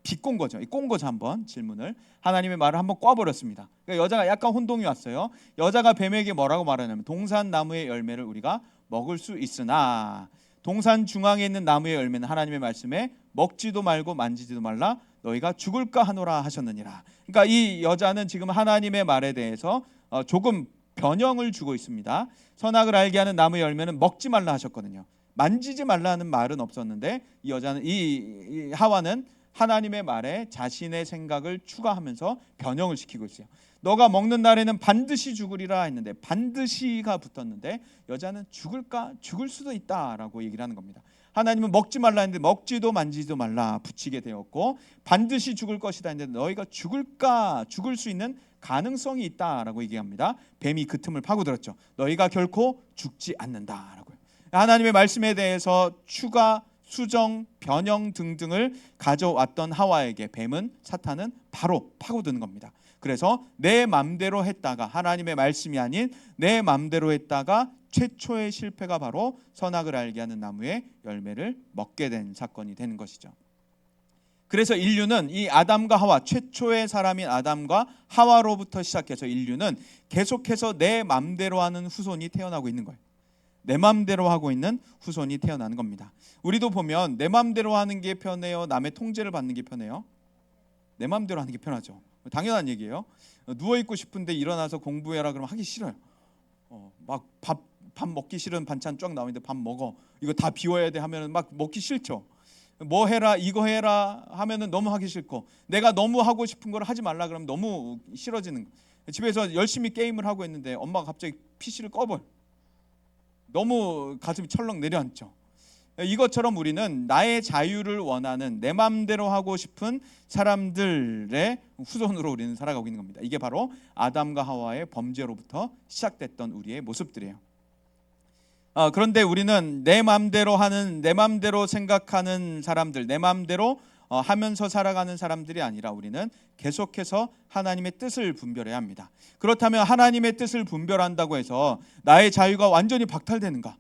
비꼰 거죠. 꼰 거죠. 한번 질문을 하나님의 말을 한번 꽈버렸습니다. 그러니까 여자가 약간 혼동이 왔어요. 여자가 뱀에게 뭐라고 말하냐면 동산 나무의 열매를 우리가 먹을 수 있으나 동산 중앙에 있는 나무의 열매는 하나님의 말씀에 먹지도 말고 만지지도 말라 너희가 죽을까 하노라 하셨느니라. 그러니까 이 여자는 지금 하나님의 말에 대해서 조금 변형을 주고 있습니다. 선악을 알게 하는 나무의 열매는 먹지 말라 하셨거든요. 만지지 말라는 말은 없었는데 이 여자는 이 하와는 하나님의 말에 자신의 생각을 추가하면서 변형을 시키고 있어요. 너가 먹는 날에는 반드시 죽으리라 했는데 반드시가 붙었는데 여자는 죽을까? 죽을 수도 있다라고 얘기를 하는 겁니다. 하나님은 먹지 말라 했는데 먹지도 만지지도 말라 붙이게 되었고 반드시 죽을 것이다 했는데 너희가 죽을까? 죽을 수 있는 가능성이 있다라고 얘기합니다. 뱀이 그 틈을 파고들었죠. 너희가 결코 죽지 않는다라고요. 하나님의 말씀에 대해서 추가, 수정, 변형 등등을 가져왔던 하와에게 뱀은 사탄은 바로 파고드는 겁니다. 그래서 내 맘대로 했다가 하나님의 말씀이 아닌 내 맘대로 했다가 최초의 실패가 바로 선악을 알게 하는 나무의 열매를 먹게 된 사건이 되는 것이죠. 그래서 인류는 이 아담과 하와, 최초의 사람인 아담과 하와로부터 시작해서 인류는 계속해서 내 맘대로 하는 후손이 태어나고 있는 거예요. 내 맘대로 하고 있는 후손이 태어나는 겁니다. 우리도 보면 내 맘대로 하는 게 편해요, 남의 통제를 받는 게 편해요? 내 맘대로 하는 게 편하죠. 당연한 얘기예요. 누워 있고 싶은데 일어나서 공부해라 그러면 하기 싫어요. 막 밥 먹기 싫은 반찬 쫙 나오는데 밥 먹어. 이거 다 비워야 돼 하면은 막 먹기 싫죠. 뭐 해라 이거 해라 하면은 너무 하기 싫고 내가 너무 하고 싶은 걸 하지 말라 그러면 너무 싫어지는 거. 집에서 열심히 게임을 하고 있는데 엄마가 갑자기 PC를 꺼버려. 너무 가슴이 철렁 내려앉죠. 이것처럼 우리는 나의 자유를 원하는 내 마음대로 하고 싶은 사람들의 후손으로 우리는 살아가고 있는 겁니다. 이게 바로 아담과 하와의 범죄로부터 시작됐던 우리의 모습들이에요. 그런데 우리는 내 마음대로 하는, 내 마음대로 생각하는 사람들, 내 마음대로 하면서 살아가는 사람들이 아니라 우리는 계속해서 하나님의 뜻을 분별해야 합니다. 그렇다면 하나님의 뜻을 분별한다고 해서 나의 자유가 완전히 박탈되는가?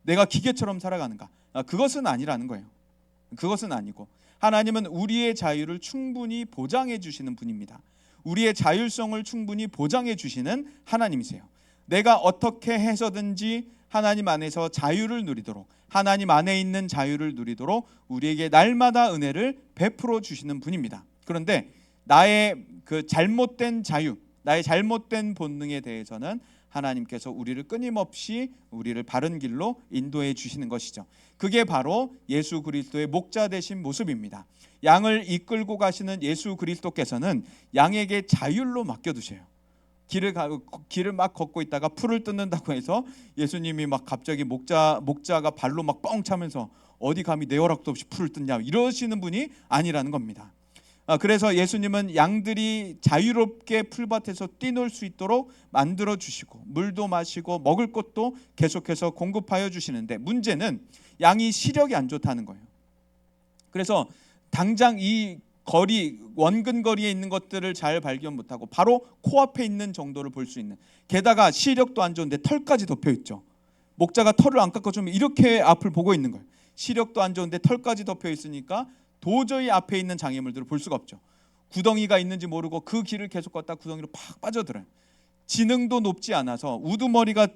내가 기계처럼 살아가는가? 그것은 아니라는 거예요. 그것은 아니고 하나님은 우리의 자유를 충분히 보장해 주시는 분입니다. 우리의 자율성을 충분히 보장해 주시는 하나님이세요. 내가 어떻게 해서든지 하나님 안에서 자유를 누리도록, 하나님 안에 있는 자유를 누리도록 우리에게 날마다 은혜를 베풀어 주시는 분입니다. 그런데 나의 그 잘못된 자유, 나의 잘못된 본능에 대해서는 하나님께서 우리를 끊임없이 우리를 바른 길로 인도해 주시는 것이죠. 그게 바로 예수 그리스도의 목자 되신 모습입니다. 양을 이끌고 가시는 예수 그리스도께서는 양에게 자율로 맡겨두셔요. 길을 막 걷고 있다가 풀을 뜯는다고 해서 예수님이 막 갑자기 목자가 발로 막 뻥 차면서 어디 감히 내 허락도 없이 풀을 뜯냐 이러시는 분이 아니라는 겁니다. 그래서 예수님은 양들이 자유롭게 풀밭에서 뛰놀 수 있도록 만들어 주시고 물도 마시고 먹을 것도 계속해서 공급하여 주시는데 문제는 양이 시력이 안 좋다는 거예요. 그래서 당장 이 원근 거리에 있는 것들을 잘 발견 못하고 바로 코앞에 있는 정도를 볼 수 있는, 게다가 시력도 안 좋은데 털까지 덮여 있죠. 목자가 털을 안 깎아주면 이렇게 앞을 보고 있는 거예요. 시력도 안 좋은데 털까지 덮여 있으니까 도저히 앞에 있는 장애물들을 볼 수가 없죠. 구덩이가 있는지 모르고 그 길을 계속 걷다 구덩이로 팍 빠져들어요. 지능도 높지 않아서 우두머리가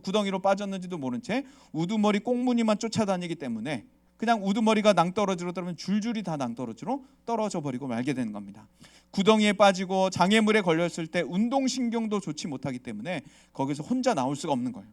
구덩이로 빠졌는지도 모른 채 우두머리 꽁무니만 쫓아다니기 때문에 그냥 우두머리가 낭떠러지로 떨어지면 줄줄이 다 낭떠러지로 떨어져 버리고 말게 되는 겁니다. 구덩이에 빠지고 장애물에 걸렸을 때 운동신경도 좋지 못하기 때문에 거기서 혼자 나올 수가 없는 거예요.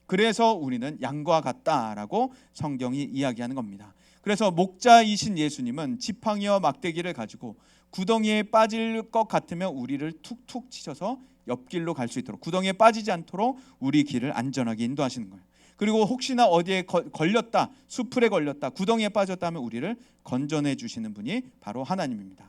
그래서 우리는 양과 같다라고 성경이 이야기하는 겁니다. 그래서 목자이신 예수님은 지팡이와 막대기를 가지고 구덩이에 빠질 것 같으면 우리를 툭툭 치셔서 옆길로 갈 수 있도록, 구덩이에 빠지지 않도록 우리 길을 안전하게 인도하시는 거예요. 그리고 혹시나 어디에 걸렸다, 수풀에 걸렸다, 구덩이에 빠졌다 하면 우리를 건져내 주시는 분이 바로 하나님입니다.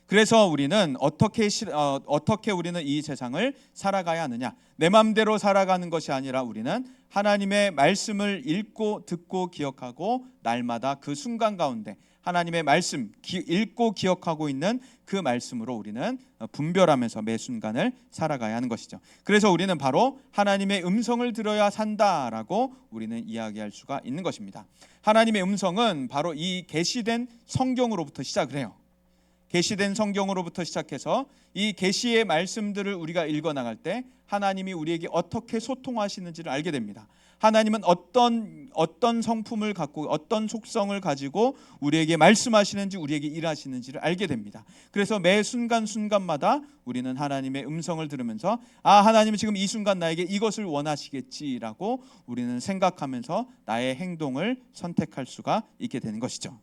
그래서 우리는 어떻게 우리는 이 세상을 살아가야 하느냐? 내 마음대로 살아가는 것이 아니라 우리는 하나님의 말씀을 읽고 듣고 기억하고 날마다 그 순간 가운데 하나님의 말씀 읽고 기억하고 있는 그 말씀으로 우리는 분별하면서 매 순간을 살아가야 하는 것이죠. 그래서 우리는 바로 하나님의 음성을 들어야 산다라고 우리는 이야기할 수가 있는 것입니다. 하나님의 음성은 바로 이 계시된 성경으로부터 시작을 해요. 계시된 성경으로부터 시작해서 이 계시의 말씀들을 우리가 읽어나갈 때 하나님이 우리에게 어떻게 소통하시는지를 알게 됩니다. 하나님은 어떤 성품을 갖고 어떤 속성을 가지고 우리에게 말씀하시는지 우리에게 일하시는지를 알게 됩니다. 그래서 매 순간순간마다 우리는 하나님의 음성을 들으면서 하나님은 지금 이 순간 나에게 이것을 원하시겠지라고 우리는 생각하면서 나의 행동을 선택할 수가 있게 되는 것이죠.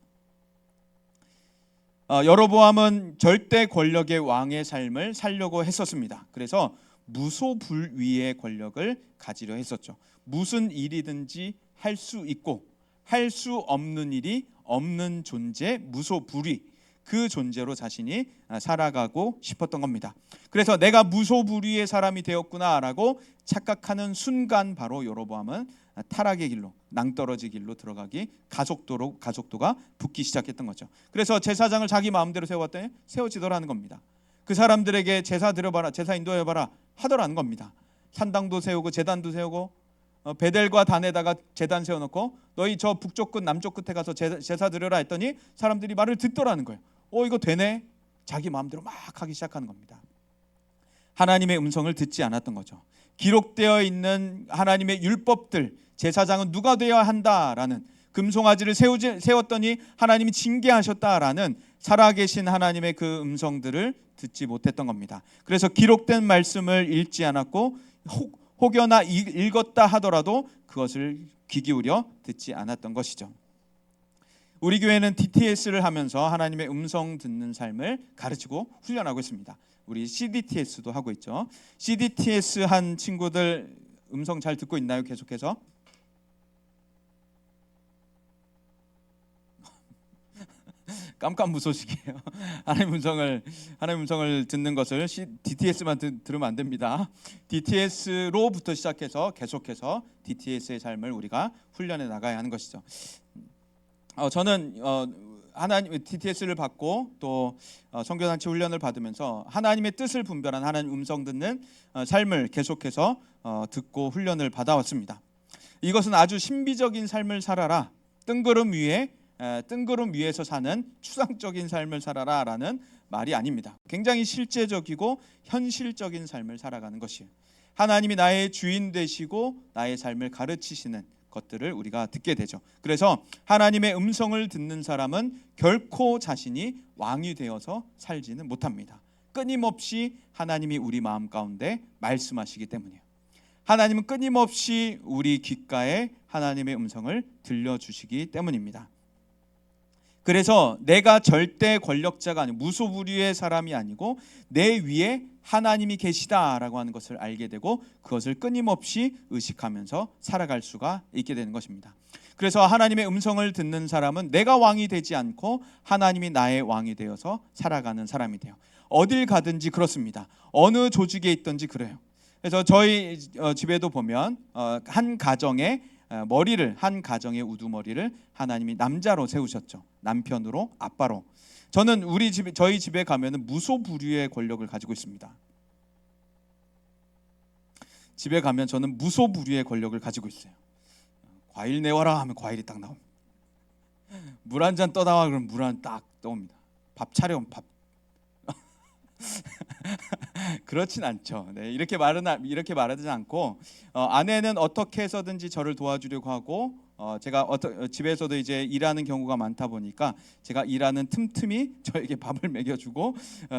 여로보암은 절대 권력의 왕의 삶을 살려고 했었습니다. 그래서 무소불위의 권력을 가지려 했었죠. 무슨 일이든지 할 수 있고 할 수 없는 일이 없는 존재, 무소불위, 그 존재로 자신이 살아가고 싶었던 겁니다. 그래서 내가 무소불위의 사람이 되었구나라고 착각하는 순간 바로 여로보암은 타락의 길로, 낭떠러지 길로 들어가기, 가속도가 붙기 시작했던 거죠. 그래서 제사장을 자기 마음대로 세웠더니 세워지더라는 겁니다. 그 사람들에게 제사 드려봐라, 제사 인도해봐라 하더라는 겁니다. 산당도 세우고 제단도 세우고 베델과 단에다가 제단 세워놓고 너희 저 북쪽 끝 남쪽 끝에 가서 제사 드려라 했더니 사람들이 말을 듣더라는 거예요. 이거 되네? 자기 마음대로 막 하기 시작하는 겁니다. 하나님의 음성을 듣지 않았던 거죠. 기록되어 있는 하나님의 율법들, 제사장은 누가 되어야 한다라는, 금송아지를 세웠더니 하나님이 징계하셨다라는 살아계신 하나님의 그 음성들을 듣지 못했던 겁니다. 그래서 기록된 말씀을 읽지 않았고 혹여나 읽었다 하더라도 그것을 귀 기울여 듣지 않았던 것이죠. 우리 교회는 DTS를 하면서 하나님의 음성 듣는 삶을 가르치고 훈련하고 있습니다. 우리 CDTS도 하고 있죠. CDTS 한 친구들 음성 잘 듣고 있나요? 계속해서? 깜깜무소식이에요. 하나님 음성을 듣는 것을 DTS만 들으면 안 됩니다. DTS로부터 시작해서 계속해서 DTS의 삶을 우리가 훈련해 나가야 하는 것이죠. 저는 하나님 DTS를 받고 또 선교단체 훈련을 받으면서 하나님의 뜻을 분별한 하나님 음성 듣는 삶을 계속해서 듣고 훈련을 받아왔습니다. 이것은 아주 신비적인 삶을 살아라, 뜬구름 위에서 사는 추상적인 삶을 살아라라는 말이 아닙니다. 굉장히 실제적이고 현실적인 삶을 살아가는 것이에요. 하나님이 나의 주인 되시고 나의 삶을 가르치시는 것들을 우리가 듣게 되죠. 그래서 하나님의 음성을 듣는 사람은 결코 자신이 왕이 되어서 살지는 못합니다. 끊임없이 하나님이 우리 마음 가운데 말씀하시기 때문이에요. 하나님은 끊임없이 우리 귓가에 하나님의 음성을 들려주시기 때문입니다. 그래서 내가 절대 권력자가 아니고 무소불위의 사람이 아니고 내 위에 하나님이 계시다라고 하는 것을 알게 되고 그것을 끊임없이 의식하면서 살아갈 수가 있게 되는 것입니다. 그래서 하나님의 음성을 듣는 사람은 내가 왕이 되지 않고 하나님이 나의 왕이 되어서 살아가는 사람이 돼요. 어딜 가든지 그렇습니다. 어느 조직에 있든지 그래요. 그래서 저희 집에도 보면 한 가정의 머리를, 한 가정의 우두머리를 하나님이 남자로 세우셨죠. 남편으로, 아빠로. 저는 저희 집에 가면은 무소불위의 권력을 가지고 있습니다. 집에 가면 저는 무소불위의 권력을 가지고 있어요. 과일 내와라 하면 과일이 딱 나옵니다. 물 한 잔 떠다와 그러면 물 한 딱 떠옵니다. 밥 차려 밥. 그렇진 않죠. 네, 이렇게 말하지 않고 아내는 어떻게 해서든지 저를 도와주려고 하고 제가 집에서도 이제 일하는 경우가 많다 보니까 제가 일하는 틈틈이 저에게 밥을 먹여주고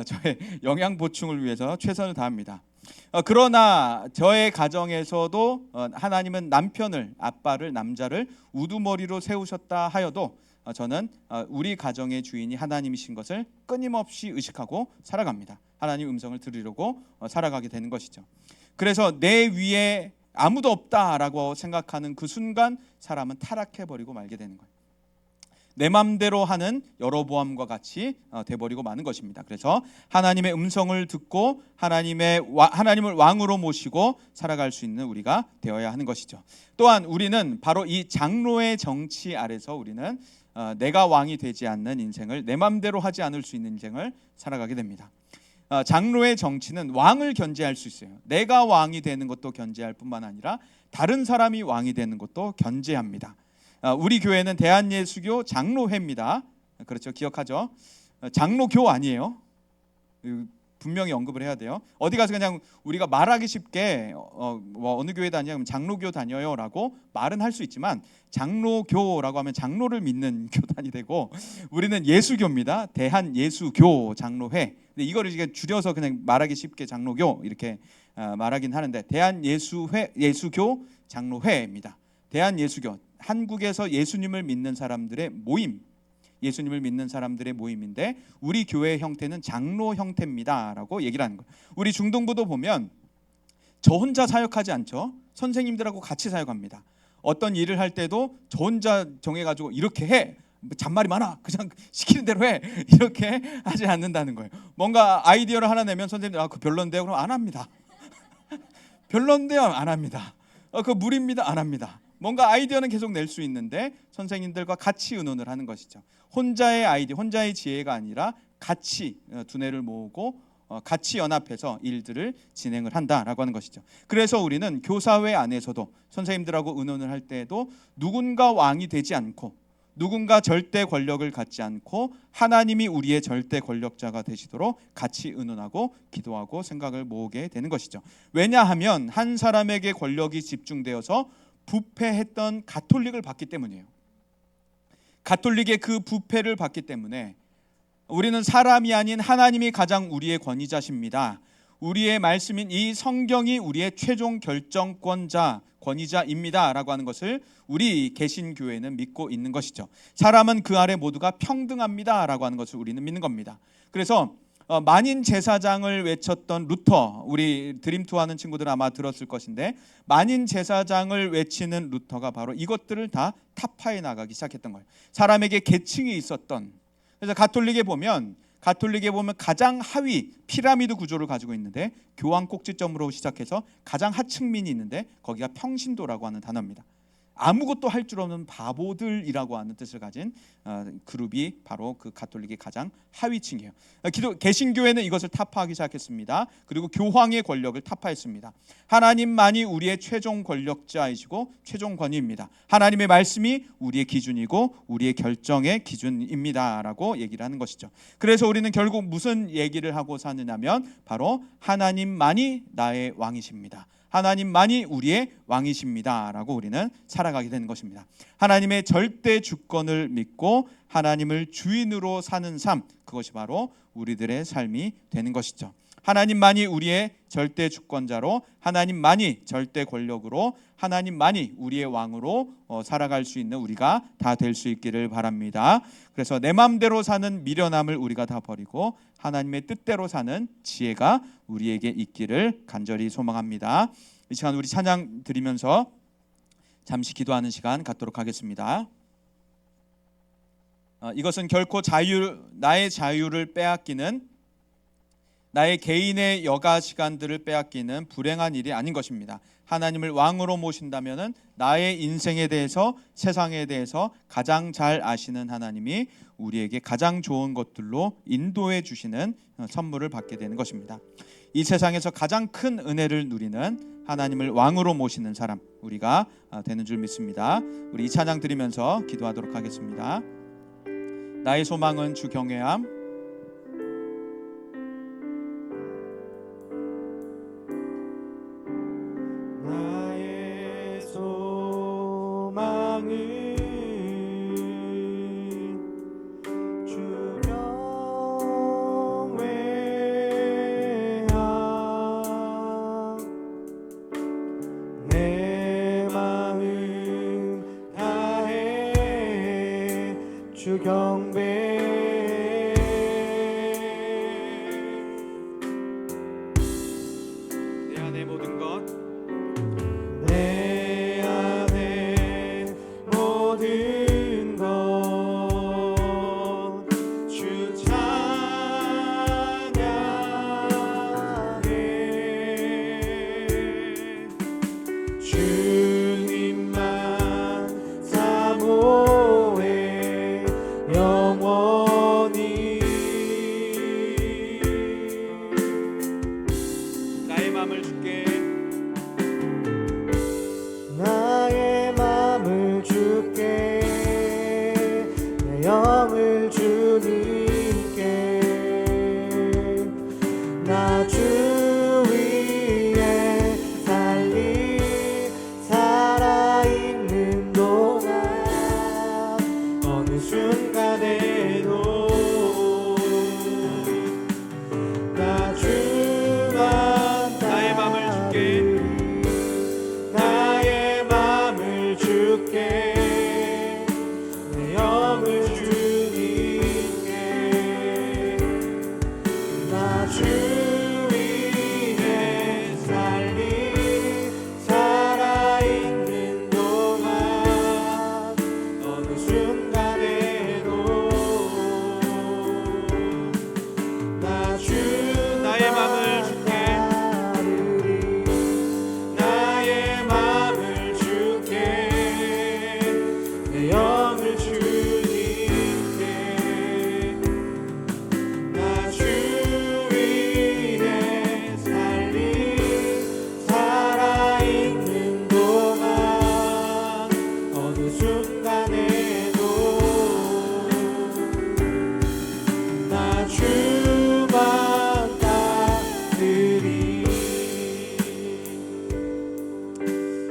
저의 영양 보충을 위해서 최선을 다합니다. 그러나 저의 가정에서도 하나님은 남편을, 아빠를, 남자를 우두머리로 세우셨다 하여도 저는 우리 가정의 주인이 하나님이신 것을 끊임없이 의식하고 살아갑니다. 하나님 음성을 들으려고 살아가게 되는 것이죠. 그래서 내 위에 아무도 없다라고 생각하는 그 순간 사람은 타락해버리고 말게 되는 거예요. 내 맘대로 하는 여로보암과 같이 돼버리고 마는 것입니다. 그래서 하나님의 음성을 듣고 하나님을 왕으로 모시고 살아갈 수 있는 우리가 되어야 하는 것이죠. 또한 우리는 바로 이 장로의 정치 아래서 우리는 내가 왕이 되지 않는 인생을, 내 맘대로 하지 않을 수 있는 인생을 살아가게 됩니다. 장로의 정치는 왕을 견제할 수 있어요. 내가 왕이 되는 것도 견제할 뿐만 아니라 다른 사람이 왕이 되는 것도 견제합니다. 우리 교회는 대한예수교 장로회입니다. 그렇죠, 기억하죠? 장로교 아니에요. 분명히 언급을 해야 돼요. 어디 가서 그냥 우리가 말하기 쉽게 어느 교회 다녀요? 장로교 다녀요라고 말은 할 수 있지만 장로교라고 하면 장로를 믿는 교단이 되고 우리는 예수교입니다. 대한예수교 장로회. 근데 이거를 이제 줄여서 그냥 말하기 쉽게 장로교 이렇게 말하긴 하는데 예수교 장로회입니다. 대한예수교, 한국에서 예수님을 믿는 사람들의 모임. 예수님을 믿는 사람들의 모임인데 우리 교회의 형태는 장로 형태입니다라고 얘기를 하는 거예요. 우리 중동부도 보면 저 혼자 사역하지 않죠. 선생님들하고 같이 사역합니다. 어떤 일을 할 때도 저 혼자 정해가지고 이렇게 해. 잔말이 많아. 그냥 시키는 대로 해. 이렇게 하지 않는다는 거예요. 뭔가 아이디어를 하나 내면 선생님들 그 별론데요. 그럼 안 합니다. 별론데요. 안 합니다. 그 무리입니다. 안 합니다. 뭔가 아이디어는 계속 낼 수 있는데 선생님들과 같이 의논을 하는 것이죠. 혼자의 아이디어, 혼자의 지혜가 아니라 같이 두뇌를 모으고 같이 연합해서 일들을 진행을 한다라고 하는 것이죠. 그래서 우리는 교사회 안에서도 선생님들하고 의논을 할 때에도 누군가 왕이 되지 않고 누군가 절대 권력을 갖지 않고 하나님이 우리의 절대 권력자가 되시도록 같이 의논하고 기도하고 생각을 모으게 되는 것이죠. 왜냐하면 한 사람에게 권력이 집중되어서 부패했던 가톨릭을 봤기 때문이에요. 가톨릭의 그 부패를 봤기 때문에 우리는 사람이 아닌 하나님이 가장 우리의 권위자십니다. 우리의 말씀인 이 성경이 우리의 최종 권위자입니다 라고 하는 것을 우리 개신교회는 믿고 있는 것이죠. 사람은 그 아래 모두가 평등합니다 라고 하는 것을 우리는 믿는 겁니다. 그래서 만인 제사장을 외쳤던 루터, 우리 드림투 하는 친구들은 아마 들었을 것인데 만인 제사장을 외치는 루터가 바로 이것들을 다 타파해 나가기 시작했던 거예요. 사람에게 계층이 있었던. 그래서 가톨릭에 보면 가장 하위 피라미드 구조를 가지고 있는데 교황 꼭지점으로 시작해서 가장 하층민이 있는데 거기가 평신도라고 하는 단어입니다. 아무것도 할 줄 없는 바보들이라고 하는 뜻을 가진 그룹이 바로 그 가톨릭의 가장 하위층이에요. 개신교회는 이것을 타파하기 시작했습니다. 그리고 교황의 권력을 타파했습니다. 하나님만이 우리의 최종 권력자이시고 최종 권위입니다. 하나님의 말씀이 우리의 기준이고 우리의 결정의 기준입니다라고 얘기를 하는 것이죠. 그래서 우리는 결국 무슨 얘기를 하고 사느냐면 바로 하나님만이 나의 왕이십니다. 하나님만이 우리의 왕이십니다라고 우리는 살아가게 되는 것입니다. 하나님의 절대 주권을 믿고 하나님을 주인으로 사는 삶, 그것이 바로 우리들의 삶이 되는 것이죠. 하나님만이 우리의 절대 주권자로, 하나님만이 절대 권력으로, 하나님만이 우리의 왕으로 살아갈 수 있는 우리가 다 될 수 있기를 바랍니다. 그래서 내 마음대로 사는 미련함을 우리가 다 버리고 하나님의 뜻대로 사는 지혜가 우리에게 있기를 간절히 소망합니다. 이 시간 우리 찬양 드리면서 잠시 기도하는 시간 갖도록 하겠습니다. 이것은 결코 나의 자유를 빼앗기는, 나의 개인의 여가 시간들을 빼앗기는 불행한 일이 아닌 것입니다. 하나님을 왕으로 모신다면 나의 인생에 대해서, 세상에 대해서 가장 잘 아시는 하나님이 우리에게 가장 좋은 것들로 인도해 주시는 선물을 받게 되는 것입니다. 이 세상에서 가장 큰 은혜를 누리는 하나님을 왕으로 모시는 사람 우리가 되는 줄 믿습니다. 우리 이 찬양 드리면서 기도하도록 하겠습니다. 나의 소망은 주 경외함, 나의 소망은 주 경외함, 내 마음 다해 주 경배, 내 안의 모든 것, 내 안에 모든 것 주 찬양해, 주님만 사모해 영원히. 나의 마음을 주께, 나의 마음을 주께, 내 영을 주님께, 나 주 위에 살아있는 동안 어느 순간에도 나 주만 나의 마음을 주께, 나의 마음을 주께, 내 영을 주님께, 나 주 위에 살아있는 동안 어느 순간에도 나 주 나의 마음을 주께, 나의 마음을 주께, 내 영을 주님께, 나 주 위에 살아있는 동안 어느 순간에도 나 주만 따르리.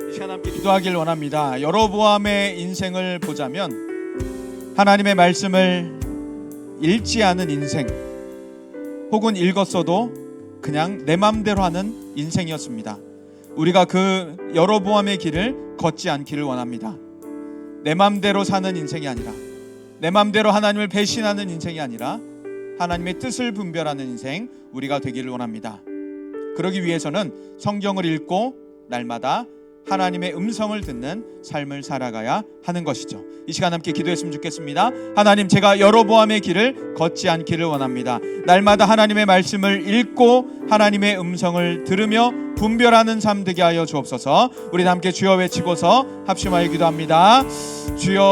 이 시간 함께 기도하길 원합니다. 여로보암의 인생을 보자면 하나님의 말씀을 읽지 않은 인생, 혹은 읽었어도 그냥 내 맘대로 하는 인생이었습니다. 우리가 그 여로보암의 길을 걷지 않기를 원합니다. 내 맘대로 사는 인생이 아니라, 내 맘대로 하나님을 배신하는 인생이 아니라 하나님의 뜻을 분별하는 인생 우리가 되기를 원합니다. 그러기 위해서는 성경을 읽고 날마다 하나님의 음성을 듣는 삶을 살아가야 하는 것이죠. 이 시간 함께 기도했으면 좋겠습니다. 하나님, 제가 여로보암의 길을 걷지 않기를 원합니다. 날마다 하나님의 말씀을 읽고 하나님의 음성을 들으며 분별하는 삶 되게 하여 주옵소서. 우리 함께 주여 외치고서 합심하여 기도합니다. 주여,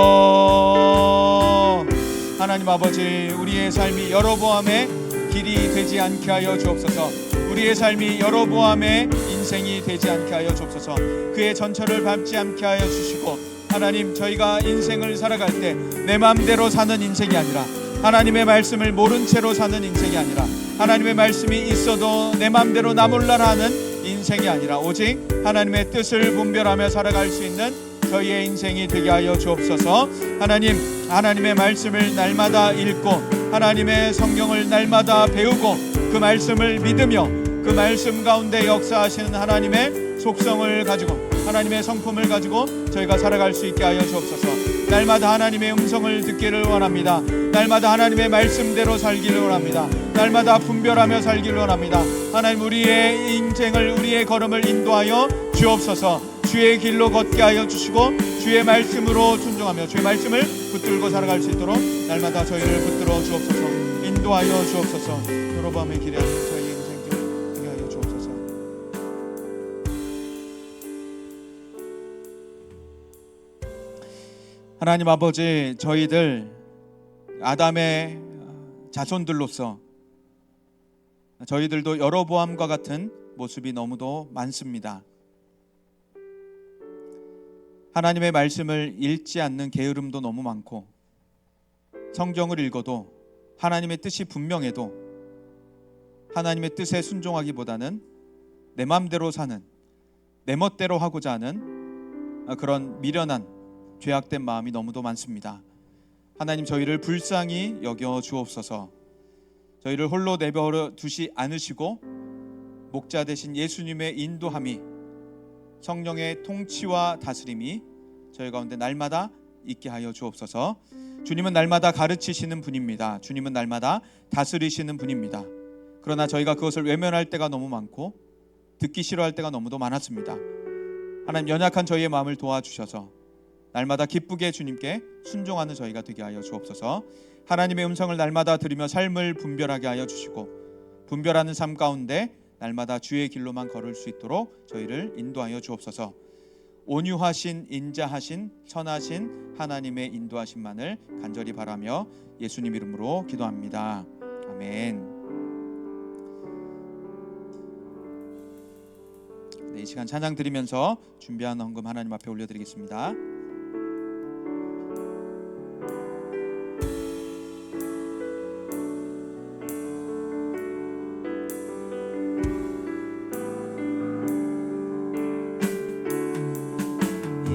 하나님 아버지, 우리의 삶이 여로보암의 길이 되지 않게 하여 주옵소서. 우리의 삶이 여로보암의 인생이 되지 않게 하여 주옵소서. 그의 전철을 밟지 않게 하여 주시고, 하나님, 저희가 인생을 살아갈 때 내 마음대로 사는 인생이 아니라, 하나님의 말씀을 모른 채로 사는 인생이 아니라, 하나님의 말씀이 있어도 내 마음대로 나 몰라라 하는 인생이 아니라, 오직 하나님의 뜻을 분별하며 살아갈 수 있는 저희의 인생이 되게 하여 주옵소서. 하나님, 하나님의 말씀을 날마다 읽고 하나님의 성경을 날마다 배우고 그 말씀을 믿으며 그 말씀 가운데 역사하시는 하나님의 속성을 가지고 하나님의 성품을 가지고 저희가 살아갈 수 있게 하여 주옵소서. 날마다 하나님의 음성을 듣기를 원합니다. 날마다 하나님의 말씀대로 살기를 원합니다. 날마다 분별하며 살기를 원합니다. 하나님, 우리의 인생을, 우리의 걸음을 인도하여 주옵소서. 주의 길로 걷게 하여 주시고 주의 말씀으로 순종하며 주의 말씀을 붙들고 살아갈 수 있도록 날마다 저희를 붙들어 주옵소서. 인도하여 주옵소서. 여로보암의 길에 하는 저희의 인생길 되게 하여 주옵소서. 하나님 아버지, 저희들 아담의 자손들로서 저희들도 여로보암과 같은 모습이 너무도 많습니다. 하나님의 말씀을 읽지 않는 게으름도 너무 많고, 성경을 읽어도 하나님의 뜻이 분명해도 하나님의 뜻에 순종하기보다는 내 마음대로 사는, 내 멋대로 하고자 하는 그런 미련한 죄악된 마음이 너무도 많습니다. 하나님, 저희를 불쌍히 여겨 주옵소서. 저희를 홀로 내버려 두시 않으시고 목자 되신 예수님의 인도함이, 성령의 통치와 다스림이 저희 가운데 날마다 있게 하여 주옵소서. 주님은 날마다 가르치시는 분입니다. 주님은 날마다 다스리시는 분입니다. 그러나 저희가 그것을 외면할 때가 너무 많고 듣기 싫어할 때가 너무도 많았습니다. 하나님, 연약한 저희의 마음을 도와주셔서 날마다 기쁘게 주님께 순종하는 저희가 되게 하여 주옵소서. 하나님의 음성을 날마다 들으며 삶을 분별하게 하여 주시고, 분별하는 삶 가운데 날마다 주의 길로만 걸을 수 있도록 저희를 인도하여 주옵소서. 온유하신, 인자하신, 선하신 하나님의 인도하심만을 간절히 바라며 예수님 이름으로 기도합니다. 아멘. 네, 이 시간 찬양 드리면서 준비한 헌금 하나님 앞에 올려드리겠습니다.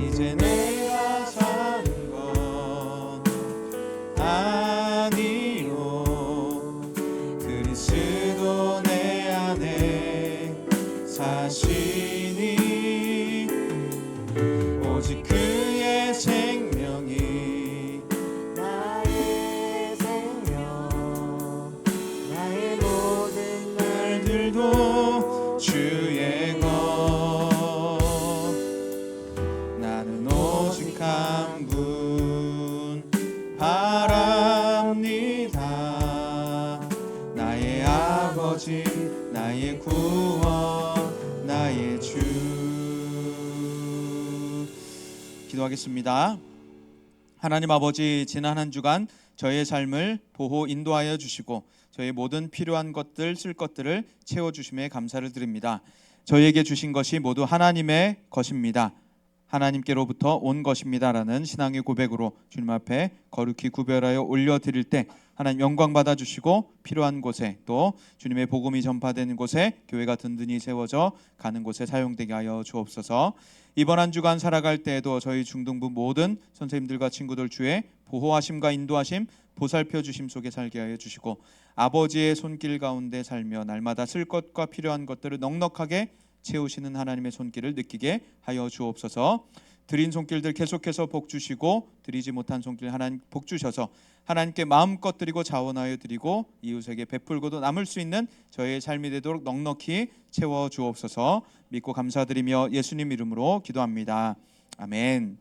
이제 내가 사는 건 아니요, 그리스도 내 안에 사시니 오직 그의 생명이 나의 생명, 나의 모든 날들도 주의 것. 나는 오직 한 분 바랍니다. 나의 아버지, 나의 구원, 나의 주. 기도하겠습니다. 하나님 아버지, 지난 한 주간 저의 삶을 보호 인도하여 주시고 저의 모든 필요한 것들, 쓸 것들을 채워주심에 감사를 드립니다. 저희에게 주신 것이 모두 하나님의 것입니다. 하나님께로부터 온 것입니다라는 신앙의 고백으로 주님 앞에 거룩히 구별하여 올려드릴 때 하나님 영광 받아주시고, 필요한 곳에 또 주님의 복음이 전파되는 곳에 교회가 든든히 세워져 가는 곳에 사용되게 하여 주옵소서. 이번 한 주간 살아갈 때에도 저희 중등부 모든 선생님들과 친구들 주의 보호하심과 인도하심, 보살펴 주심 속에 살게 하여 주시고, 아버지의 손길 가운데 살며 날마다 쓸 것과 필요한 것들을 넉넉하게 채우시는 하나님의 손길을 느끼게 하여 주옵소서. 드린 손길들 계속해서 복 주시고, 드리지 못한 손길 하나님 복 주셔서 하나님께 마음껏 드리고 자원하여 드리고 이웃에게 베풀고도 남을 수 있는 저의 삶이 되도록 넉넉히 채워 주옵소서. 믿고 감사드리며 예수님 이름으로 기도합니다. 아멘.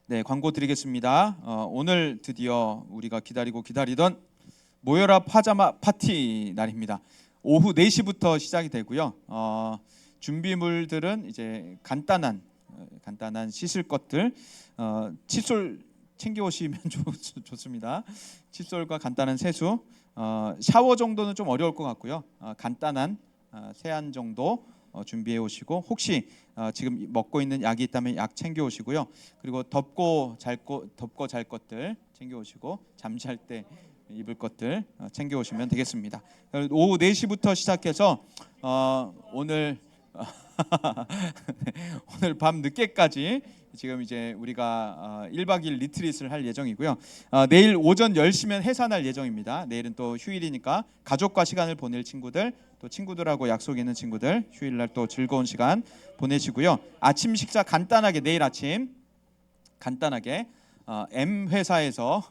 네, 광고 드리겠습니다. 오늘 드디어 우리가 기다리던 모여라 파자마 파티 날입니다. 오후 4시부터 시작이 되고요. 준비물들은 이제 간단한 씻을 것들, 칫솔 챙겨 오시면 좋습니다. 칫솔과 간단한 세수, 샤워 정도는 좀 어려울 것 같고요. 간단한 세안 정도 준비해 오시고, 혹시 지금 먹고 있는 약이 있다면 약 챙겨 오시고요. 그리고 덮고 잘 것들 챙겨 오시고, 잠잘 때 입을 것들 챙겨 오시면 되겠습니다. 오후 4시부터 시작해서 오늘 밤 늦게까지 지금 이제 우리가 1박 2일 리트릿을 할 예정이고요. 내일 오전 10시면 해산할 예정입니다. 내일은 또 휴일이니까 가족과 시간을 보낼 친구들, 또 친구들하고 약속 있는 친구들 휴일날 또 즐거운 시간 보내시고요. 아침 식사 간단하게 내일 아침 간단하게 M 회사에서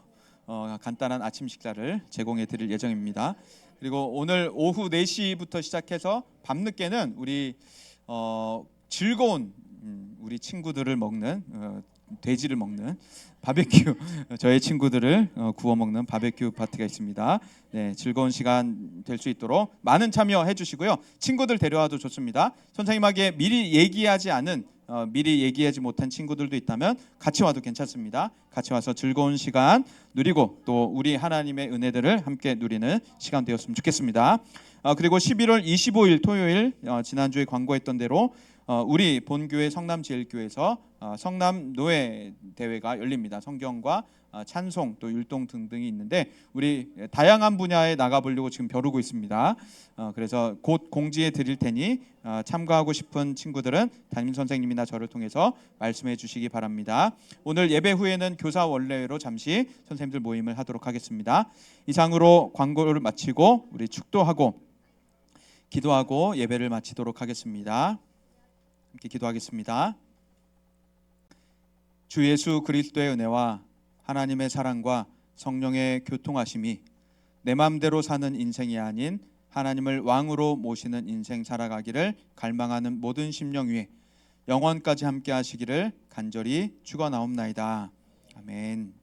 간단한 아침 식사를 제공해 드릴 예정입니다. 그리고 오늘 오후 4시부터 시작해서 밤늦게는 우리 즐거운 우리 친구들을 먹는 돼지를 먹는 바베큐 저의 친구들을 구워 먹는 바베큐 파티가 있습니다. 네, 즐거운 시간 될 수 있도록 많은 참여해 주시고요. 친구들 데려와도 좋습니다. 선생님에게 미리 얘기하지 못한 친구들도 있다면 같이 와도 괜찮습니다. 같이 와서 즐거운 시간 누리고 또 우리 하나님의 은혜들을 함께 누리는 시간 되었으면 좋겠습니다. 그리고 11월 25일 토요일 지난주에 광고했던 대로 우리 본교회 성남제일교회에서 성남 노예 대회가 열립니다. 성경과 찬송 또 율동 등등이 있는데 우리 다양한 분야에 나가보려고 지금 벼르고 있습니다. 그래서 곧 공지해 드릴 테니 참가하고 싶은 친구들은 담임 선생님이나 저를 통해서 말씀해 주시기 바랍니다. 오늘 예배 후에는 교사 원래회로 잠시 선생님들 모임을 하도록 하겠습니다. 이상으로 광고를 마치고 우리 축도하고 기도하고 예배를 마치도록 하겠습니다. 함께 기도하겠습니다. 주 예수 그리스도의 은혜와 하나님의 사랑과 성령의 교통하심이 내 맘대로 사는 인생이 아닌 하나님을 왕으로 모시는 인생 살아가기를 갈망하는 모든 심령 위에 영원까지 함께 하시기를 간절히 축원하옵나이다. 아멘.